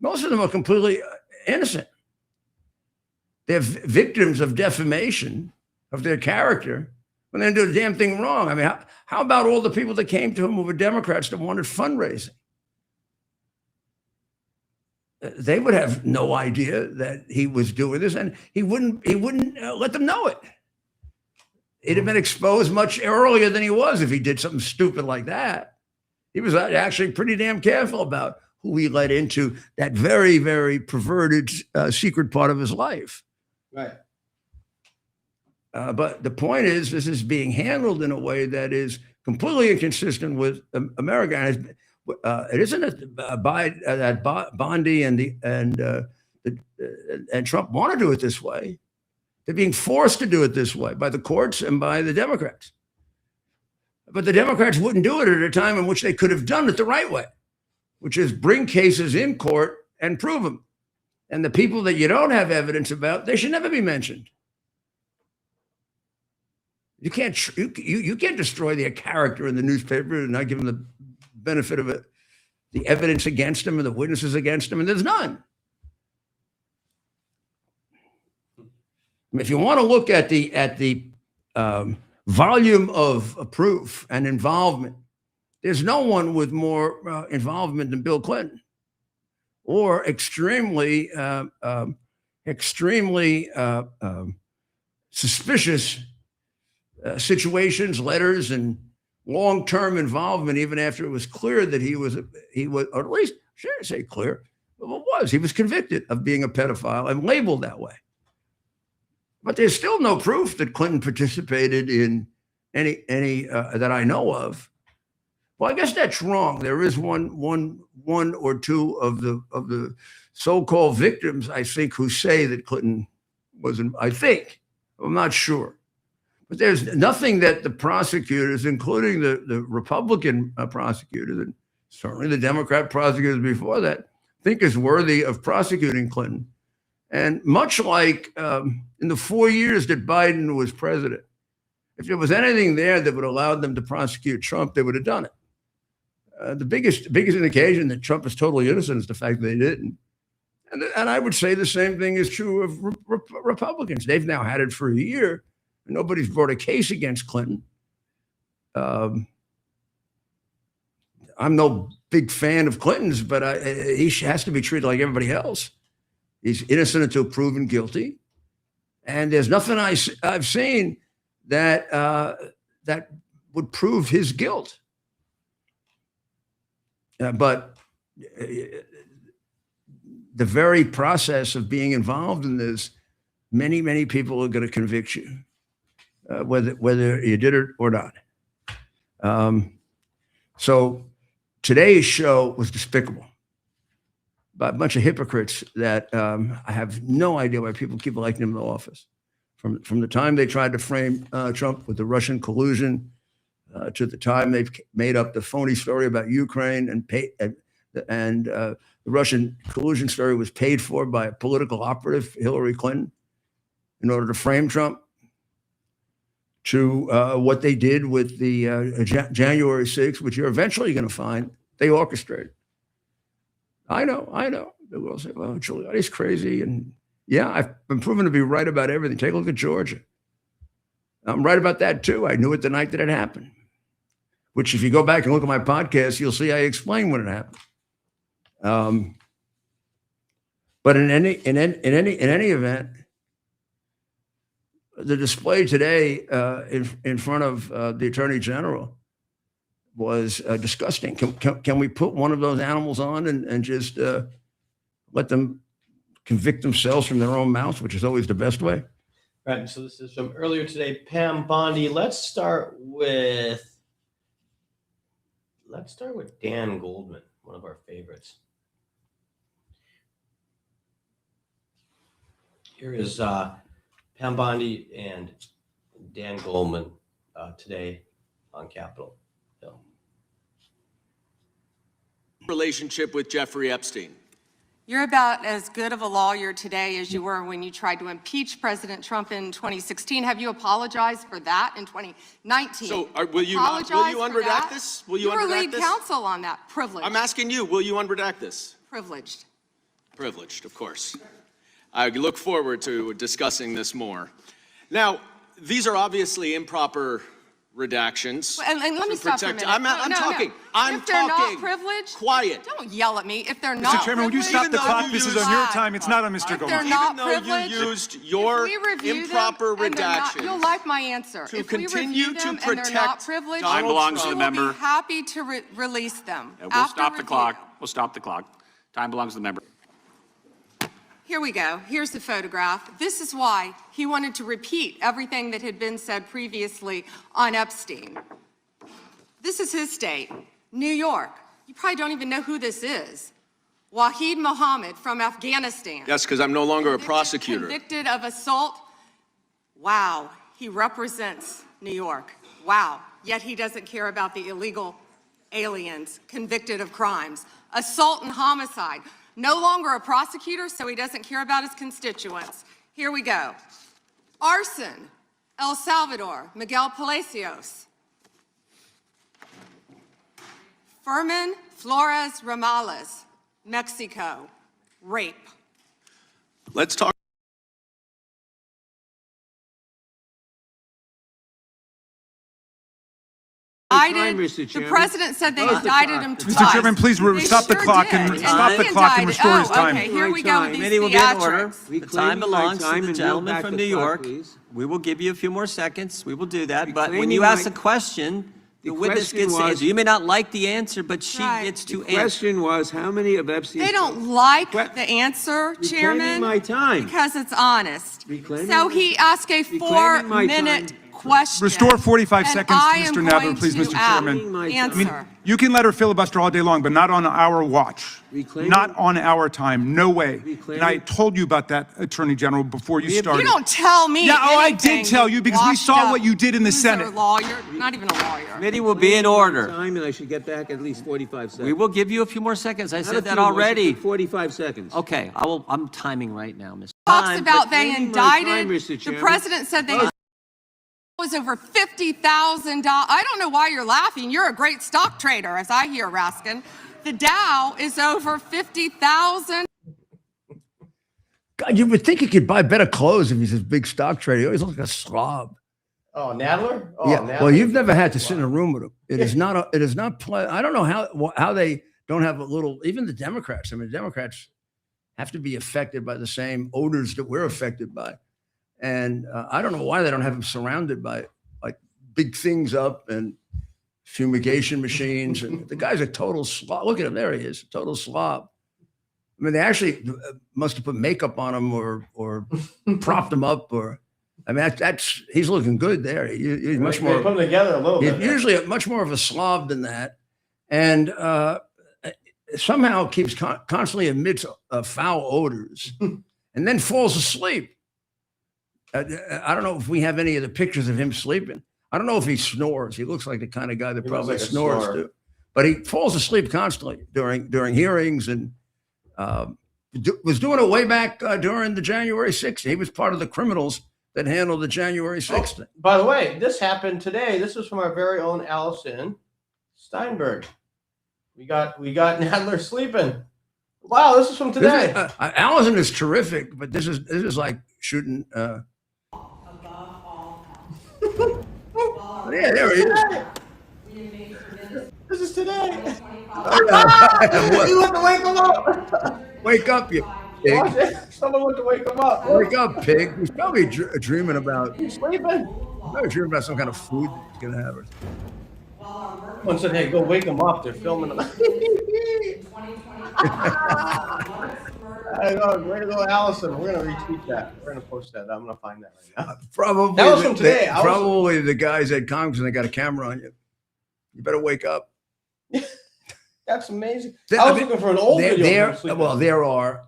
most of them are completely innocent. They're victims of defamation of their character when they didn't do a damn thing wrong. I mean, how about all the people that came to him who were Democrats that wanted fundraising? They would have no idea that he was doing this, and he wouldn't let them know it. He'd have been exposed much earlier than he was if he did something stupid like that. He was actually pretty damn careful about who he let into that very, very perverted secret part of his life. Right. But the point is, this is being handled in a way that is completely inconsistent with America. And it isn't that Bondi and Trump want to do it this way. They're being forced to do it this way by the courts and by the Democrats. But the Democrats wouldn't do it at a time in which they could have done it the right way, which is bring cases in court and prove them. And the people that you don't have evidence about, they should never be mentioned. You can't destroy their character in the newspaper and not give them the benefit of it, the evidence against them and the witnesses against them, and there's none. If you want to look at the volume of proof and involvement, there's no one with more involvement than Bill Clinton, or extremely suspicious situations, letters, and long-term involvement, even after it was clear that he was, or at least, I shouldn't say clear, but it was, he was convicted of being a pedophile and labeled that way. But there's still no proof that Clinton participated in any that I know of. Well, I guess that's wrong. There is one or two of the so-called victims, I think, who say that Clinton wasn't. I think, I'm not sure. But there's nothing that the prosecutors, including the Republican prosecutors, and certainly the Democrat prosecutors before that, think is worthy of prosecuting Clinton. And much like in the 4 years that Biden was president, if there was anything there that would allow them to prosecute Trump, they would have done it. The biggest indication that Trump is totally innocent is the fact that they didn't. And I would say the same thing is true of Republicans. They've now had it for a year. Nobody's brought a case against Clinton. I'm no big fan of Clinton's, but he has to be treated like everybody else. He's innocent until proven guilty. And there's nothing I've seen that that would prove his guilt. But the very process of being involved in this, many, many people are going to convict you. Whether you did it or not. So today's show was despicable by a bunch of hypocrites that I have no idea why people keep electing him to office. From the time they tried to frame Trump with the Russian collusion to the time they've made up the phony story about Ukraine and the Russian collusion story was paid for by a political operative, Hillary Clinton, in order to frame Trump, to what they did with the January 6th, which you're eventually going to find they orchestrated. I know. They will say, well, Giuliani's crazy. And yeah, I've been proven to be right about everything. Take a look at Georgia. I'm right about that too. I knew it the night that it happened, which if you go back and look at my podcast, you'll see I explain when it happened. But in any event, the display today in front of the Attorney General was disgusting. Can we put one of those animals on and just let them convict themselves from their own mouths, which is always the best way? Right. So this is from earlier today. Pam Bondi. Let's start with Dan Goldman, one of our favorites. Here is Pam Bondi and Dan Goldman today on Capitol Hill. Relationship with Jeffrey Epstein. You're about as good of a lawyer today as you were when you tried to impeach President Trump in 2016. Have you apologized for that in 2019? So will you unredact this? Will you were unredact lead this? counsel on that. Privileged. I'm asking you, will you unredact this? Privileged. Privileged, of course. I look forward to discussing this more. Now, these are obviously improper redactions. And let me stop for a minute. I'm talking. If they're not privileged, quiet. Don't yell at me. If they're not Mr. Chairman, would you stop the clock? This is on your time. It's not on Mr. Goldman. They're not Even though privileged, you used your improper redactions, you'll like my answer. to If we continue review to them and they're not protect privileged, Donald Time belongs to we the will member. be happy to release them. We'll after stop the review. clock. We'll stop the clock. Time belongs to the member. Here we go. Here's the photograph. This is why he wanted to repeat everything that had been said previously on Epstein. This is his state, New York. You probably don't even know who this is. Wahid Mohammed from Afghanistan. yes, because I'm no longer a prosecutor. Convicted of assault. Wow, he represents New York. Wow, yet he doesn't care about the illegal aliens convicted of crimes. Assault and homicide. No longer a prosecutor, so he doesn't care about his constituents. Here we go. Arson, El Salvador, Miguel Palacios. Fermin Flores Ramales, Mexico, rape. Let's talk. The president said they indicted him twice. Mr. Chairman, please stop the clock and restore his time. Okay, here we go with these Committee will be in order. theatrics. The time belongs to the gentleman from New York. We will give you a few more seconds. We will do that. But when you ask a question, the witness gets to answer. You may not like the answer, but she gets to answer. The question was, how many of Epstein's... They don't like the answer, Chairman, my time. because it's honest. Reclaiming So my- he asked a reclaiming my 4-minute time. question. Restore 45 and seconds to I am Mr. Nadler, going please, to Mr. Chairman. Answer. You can let her filibuster all day long, but not on our watch. Reclaiming- Not on our time. No way. Reclaiming- And I told you about that, Attorney General, before you started. You don't tell me. Yeah, oh, I anything, did tell you because we washed saw up what you did in the loser Senate. Lawyer, not even a lawyer. Committee will be in order. Time, and I should get back at least 45 seconds. We will give you a few more seconds. I Not a said that few more, already. 45 seconds. Okay, I'm timing right now, Mr. Talks Time. about they reclaiming my indicted. time, Mr. The Chairman. president said they was over $50,000. I don't know why you're laughing. You're a great stock trader, as I hear, Raskin. The Dow is over 50,000. God, you would think he could buy better clothes if he's a big stock trader. He always looks like a slob. Oh, Nadler? Oh, Yeah. Nadler. Well, you've never had to sit in a room with him. It is not. It is not. I don't know how they don't have a little. Even the Democrats. I mean, Democrats have to be affected by the same odors that we're affected by. And I don't know why they don't have him surrounded by like big things up and fumigation machines. And the guy's a total slob. Look at him. There he is. A total slob. I mean, they actually must have put makeup on him or propped him up. Or, I mean, that's he's looking good there. He's much They more. put them together a little He's bit. usually much more of a slob than that. and somehow keeps constantly emits foul odors, and then falls asleep. I don't know if we have any of the pictures of him sleeping. I don't know if he snores. He looks like the kind of guy that probably like a snores snorer. too. But he falls asleep constantly during hearings, and was doing it way back during the January 6th. He was part of the criminals that handled the January 6th thing. By the way, this happened today. This was from our very own Allison Steinberg. We got Nadler sleeping. Wow, this is from today. Allison is terrific, but this is like shooting. Yeah, there he is. This is today. What? You want to wake him up. Wake up, you pig. Watch it. Someone went to wake him up. Wake up, pig. He's probably dreaming about. He's sleeping. Probably dreaming about some kind of food that he's gonna have. Someone said, "Hey, go wake him up. They're filming him." Way to go, Allison. We're gonna retweet that. We're gonna post that. I'm gonna find that right now. Probably That was from today. Probably the guys at Congress, and they got a camera on you. You better wake up. That's amazing. I was looking for an old video. There are.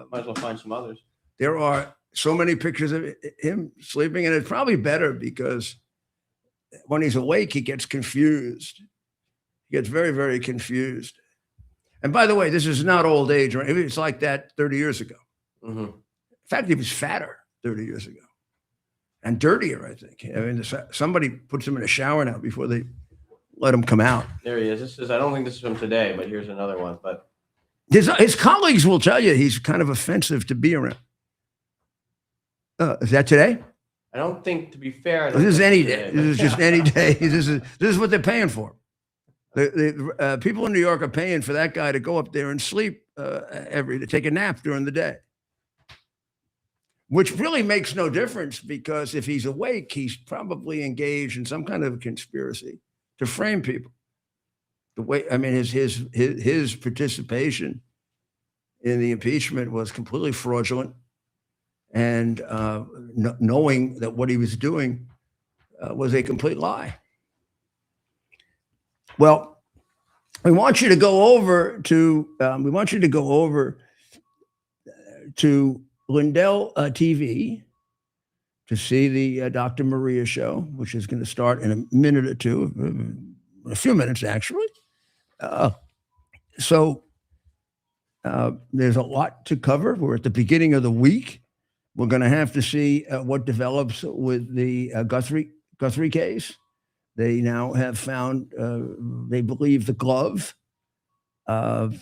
Might as well find some others. There are so many pictures of him sleeping, and it's probably better because when he's awake, he gets confused. He gets very, very confused. And by the way, this is not old age. Right? It's like that 30 years ago. Mm-hmm. In fact, he was fatter 30 years ago and dirtier, I think. I mean, somebody puts him in a shower now before they let him come out. There he is. I don't think this is from today, but here's another one. But his colleagues will tell you he's kind of offensive to be around. Is that today? I don't think, to be fair, This is any day. This is just any day. This is what they're paying for. The people in New York are paying for that guy to go up there and sleep to take a nap during the day, which really makes no difference because if he's awake, he's probably engaged in some kind of conspiracy to frame people. The way his participation in the impeachment was completely fraudulent, and knowing that what he was doing was a complete lie. Well, we want you to go over to Lindell TV to see the Dr. Maria show, which is going to start in a minute or two, a few minutes actually. So there's a lot to cover. We're at the beginning of the week. We're going to have to see what develops with the Guthrie case. They now have found, they believe, the glove. It'd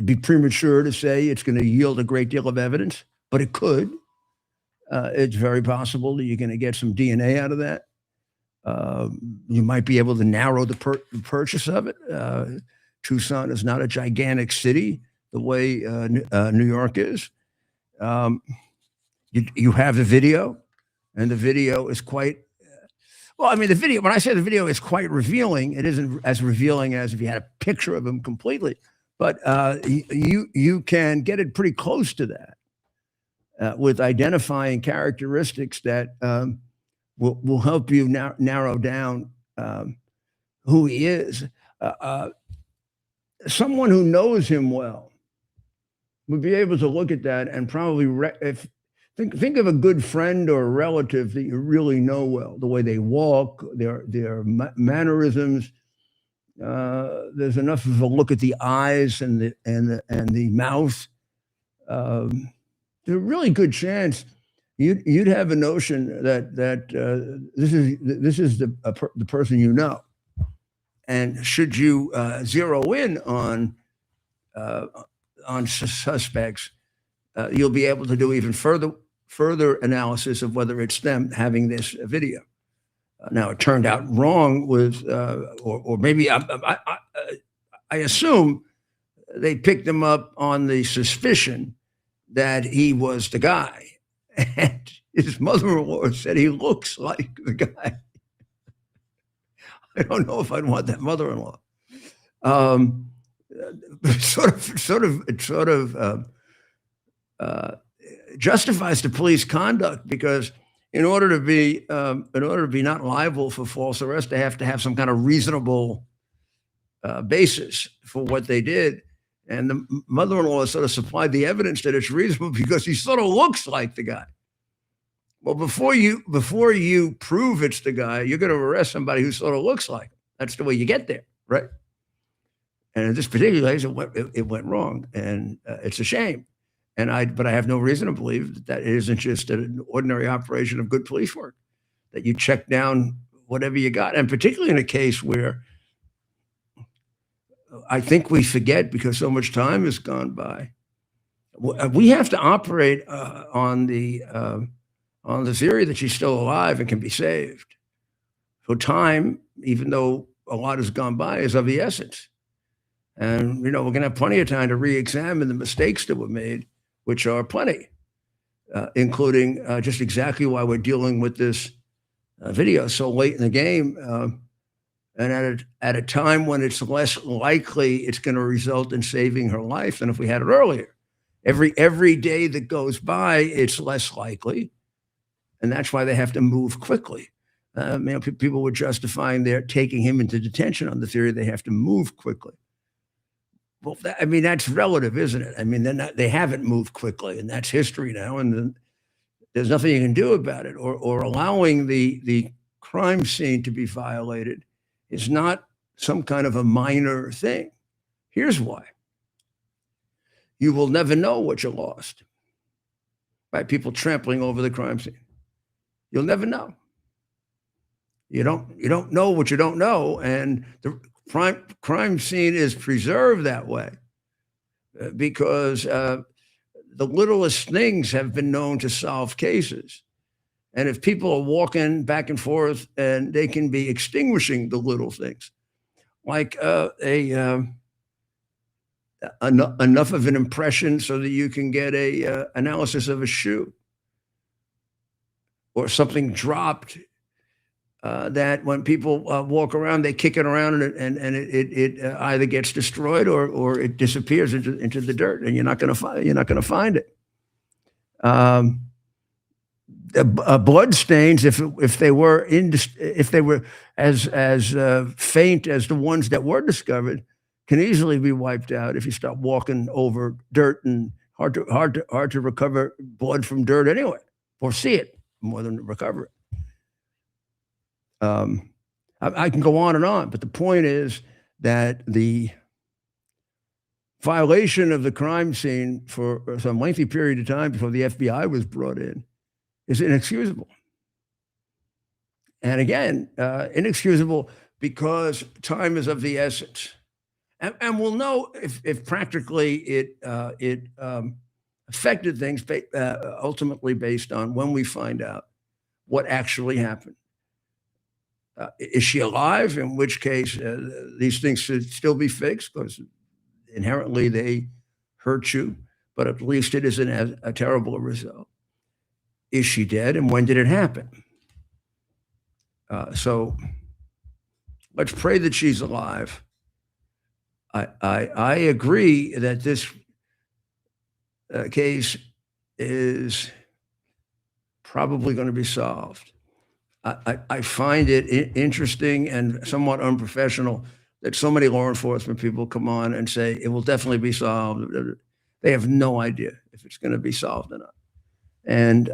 be premature to say it's going to yield a great deal of evidence, but it could. It's very possible that you're going to get some DNA out of that. You might be able to narrow the purchase of it. Tucson is not a gigantic city the way New York is. You have the video, and the video is quite. Well, I mean, the video. When I say the video is quite revealing, it isn't as revealing as if you had a picture of him completely, but you can get it pretty close to that with identifying characteristics that will help you narrow down who he is. Someone who knows him well would be able to look at that and probably think of a good friend or a relative that you really know well, the way they walk, their mannerisms. There's enough of a look at the eyes and the mouth. There's a really good chance you'd have a notion that this is the person you know. And should you zero in on suspects, you'll be able to do even further analysis of whether it's them having this video. Now, it turned out wrong with, or maybe I assume they picked him up on the suspicion that he was the guy. And his mother-in-law said he looks like the guy. I don't know if I'd want that mother-in-law. Sort of justifies the police conduct because in order to be not liable for false arrest, they have to have some kind of reasonable basis for what they did. And the mother-in-law sort of supplied the evidence that it's reasonable because he sort of looks like the guy. Well, before you prove it's the guy, you're going to arrest somebody who sort of looks like him. That's the way you get there, right? And in this particular case, it went wrong, and it's a shame. But I have no reason to believe that it isn't just an ordinary operation of good police work, that you check down whatever you got, and particularly in a case where I think we forget because so much time has gone by. We have to operate on the theory that she's still alive and can be saved. So time, even though a lot has gone by, is of the essence. And, we're going to have plenty of time to re-examine the mistakes that were made, which are plenty, including just exactly why we're dealing with this video so late in the game. And at a time when it's less likely it's going to result in saving her life than if we had it earlier. Every day that goes by, it's less likely. And that's why they have to move quickly. People were justifying their taking him into detention on the theory they have to move quickly. Well, that's relative, isn't it? They haven't moved quickly, and that's history now. And there's nothing you can do about it. Or allowing the crime scene to be violated is not some kind of a minor thing. Here's why. You will never know what you lost by people trampling over the crime scene. You'll never know. You don't know what you don't know, and the crime scene is preserved that way because the littlest things have been known to solve cases. And if people are walking back and forth, and they can be extinguishing the little things, like enough of an impression so that you can get a analysis of a shoe, or something dropped that when people walk around, they kick it around and it either gets destroyed or it disappears into the dirt, and you're not going to find it. Blood stains, if they were as faint as the ones that were discovered, can easily be wiped out if you start walking over dirt, and hard to recover blood from dirt anyway, or see it more than recover it. I can go on and on, but the point is that the violation of the crime scene for some lengthy period of time before the FBI was brought in is inexcusable. And again, inexcusable because time is of the essence. And we'll know if practically it affected things ultimately based on when we find out what actually happened. Is she alive? In which case, these things should still be fixed because inherently they hurt you, but at least it isn't a terrible result. Is she dead, and when did it happen? So let's pray that she's alive. I agree that this case is probably going to be solved. I find it interesting and somewhat unprofessional that so many law enforcement people come on and say it will definitely be solved. They have no idea if it's going to be solved or not. And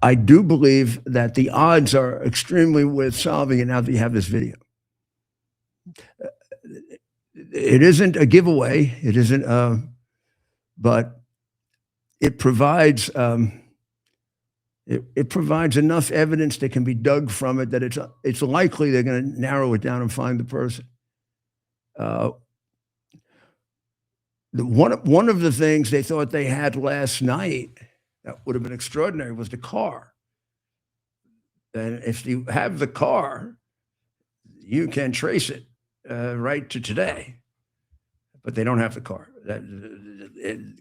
I do believe that the odds are extremely with solving it now that you have this video. It isn't a giveaway. It isn't, but it provides it provides enough evidence that can be dug from it that it's likely they're going to narrow it down and find the person. One of the things they thought they had last night that would have been extraordinary was the car. And if you have the car, you can trace it right to today. But they don't have the car.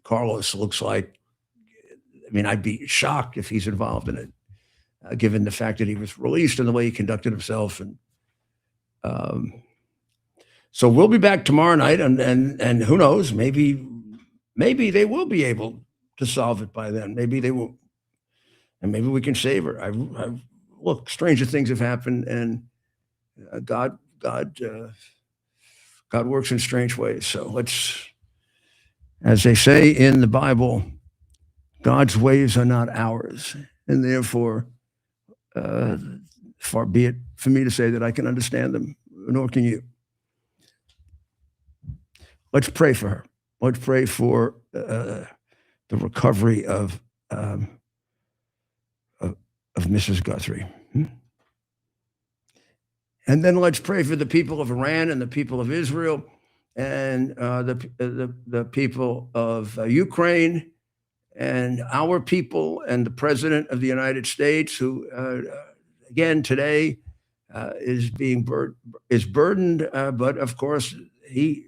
Carlos looks like, I'd be shocked if he's involved in it, given the fact that he was released and the way he conducted himself. And so we'll be back tomorrow night, and who knows, maybe they will be able to solve it by then. Maybe they will. and maybe we can save her. Look, stranger things have happened, and God works in strange ways. So let's, as they say in the Bible, God's ways are not ours, and therefore, far be it for me to say that I can understand them, nor can you. Let's pray for her. Let's pray for the recovery of Mrs. Guthrie. And then let's pray for the people of Iran and the people of Israel and the people of Ukraine and our people and the President of the United States, who again today is burdened, but of course he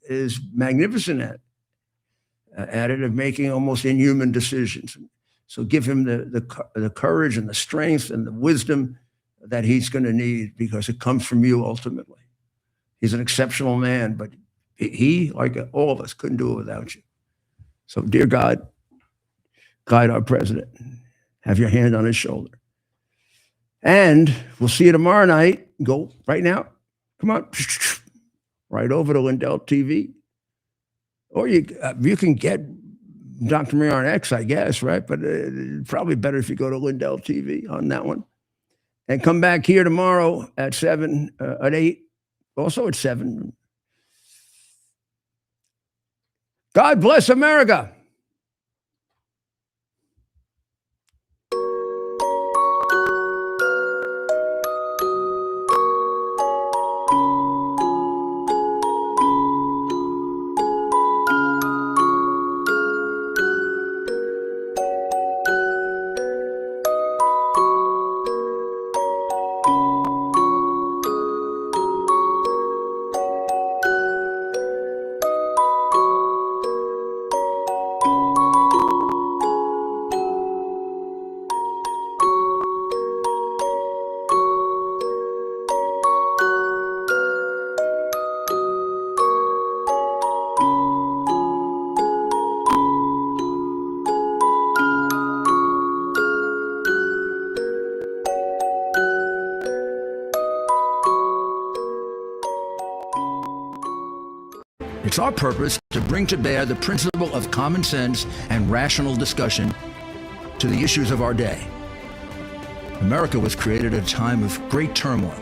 is magnificent at it, of making almost inhuman decisions. So give him the courage and the strength and the wisdom that he's going to need, because it comes from you ultimately. He's an exceptional man, but he, like all of us, couldn't do it without you. So, dear God, guide our president. Have your hand on his shoulder. And we'll see you tomorrow night. Go right now. Come on. Right over to Lindell TV. Or you can get Dr. Marie on X, I guess, right? But probably better if you go to Lindell TV on that one. And come back here tomorrow at 7, at 8, also at 7. God bless America. It's our purpose to bring to bear the principle of common sense and rational discussion to the issues of our day. America was created at a time of great turmoil,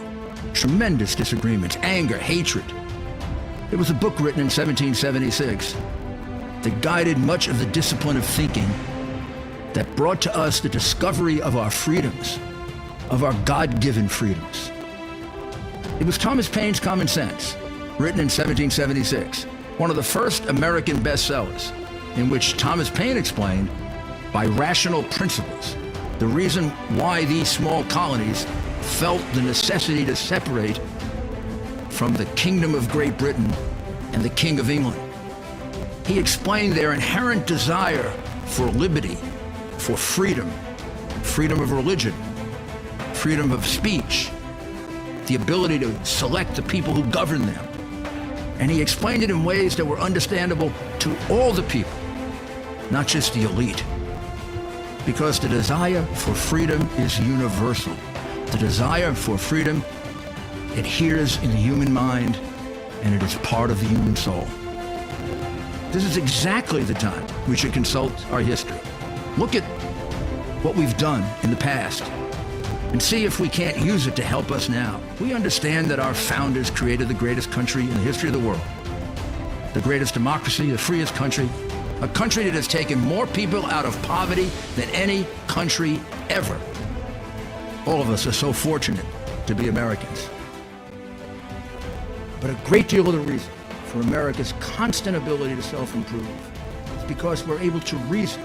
tremendous disagreements, anger, hatred. It was a book written in 1776 that guided much of the discipline of thinking that brought to us the discovery of our freedoms, of our God-given freedoms. It was Thomas Paine's Common Sense, written in 1776, one of the first American bestsellers, in which Thomas Paine explained, by rational principles, the reason why these small colonies felt the necessity to separate from the Kingdom of Great Britain and the King of England. He explained their inherent desire for liberty, for freedom, freedom of religion, freedom of speech, the ability to select the people who govern them. And he explained it in ways that were understandable to all the people, not just the elite. Because the desire for freedom is universal. The desire for freedom adheres in the human mind, and it is part of the human soul. This is exactly the time we should consult our history. Look at what we've done in the past and see if we can't use it to help us now. We understand that our founders created the greatest country in the history of the world, the greatest democracy, the freest country, a country that has taken more people out of poverty than any country ever. All of us are so fortunate to be Americans. But a great deal of the reason for America's constant ability to self-improve is because we're able to reason.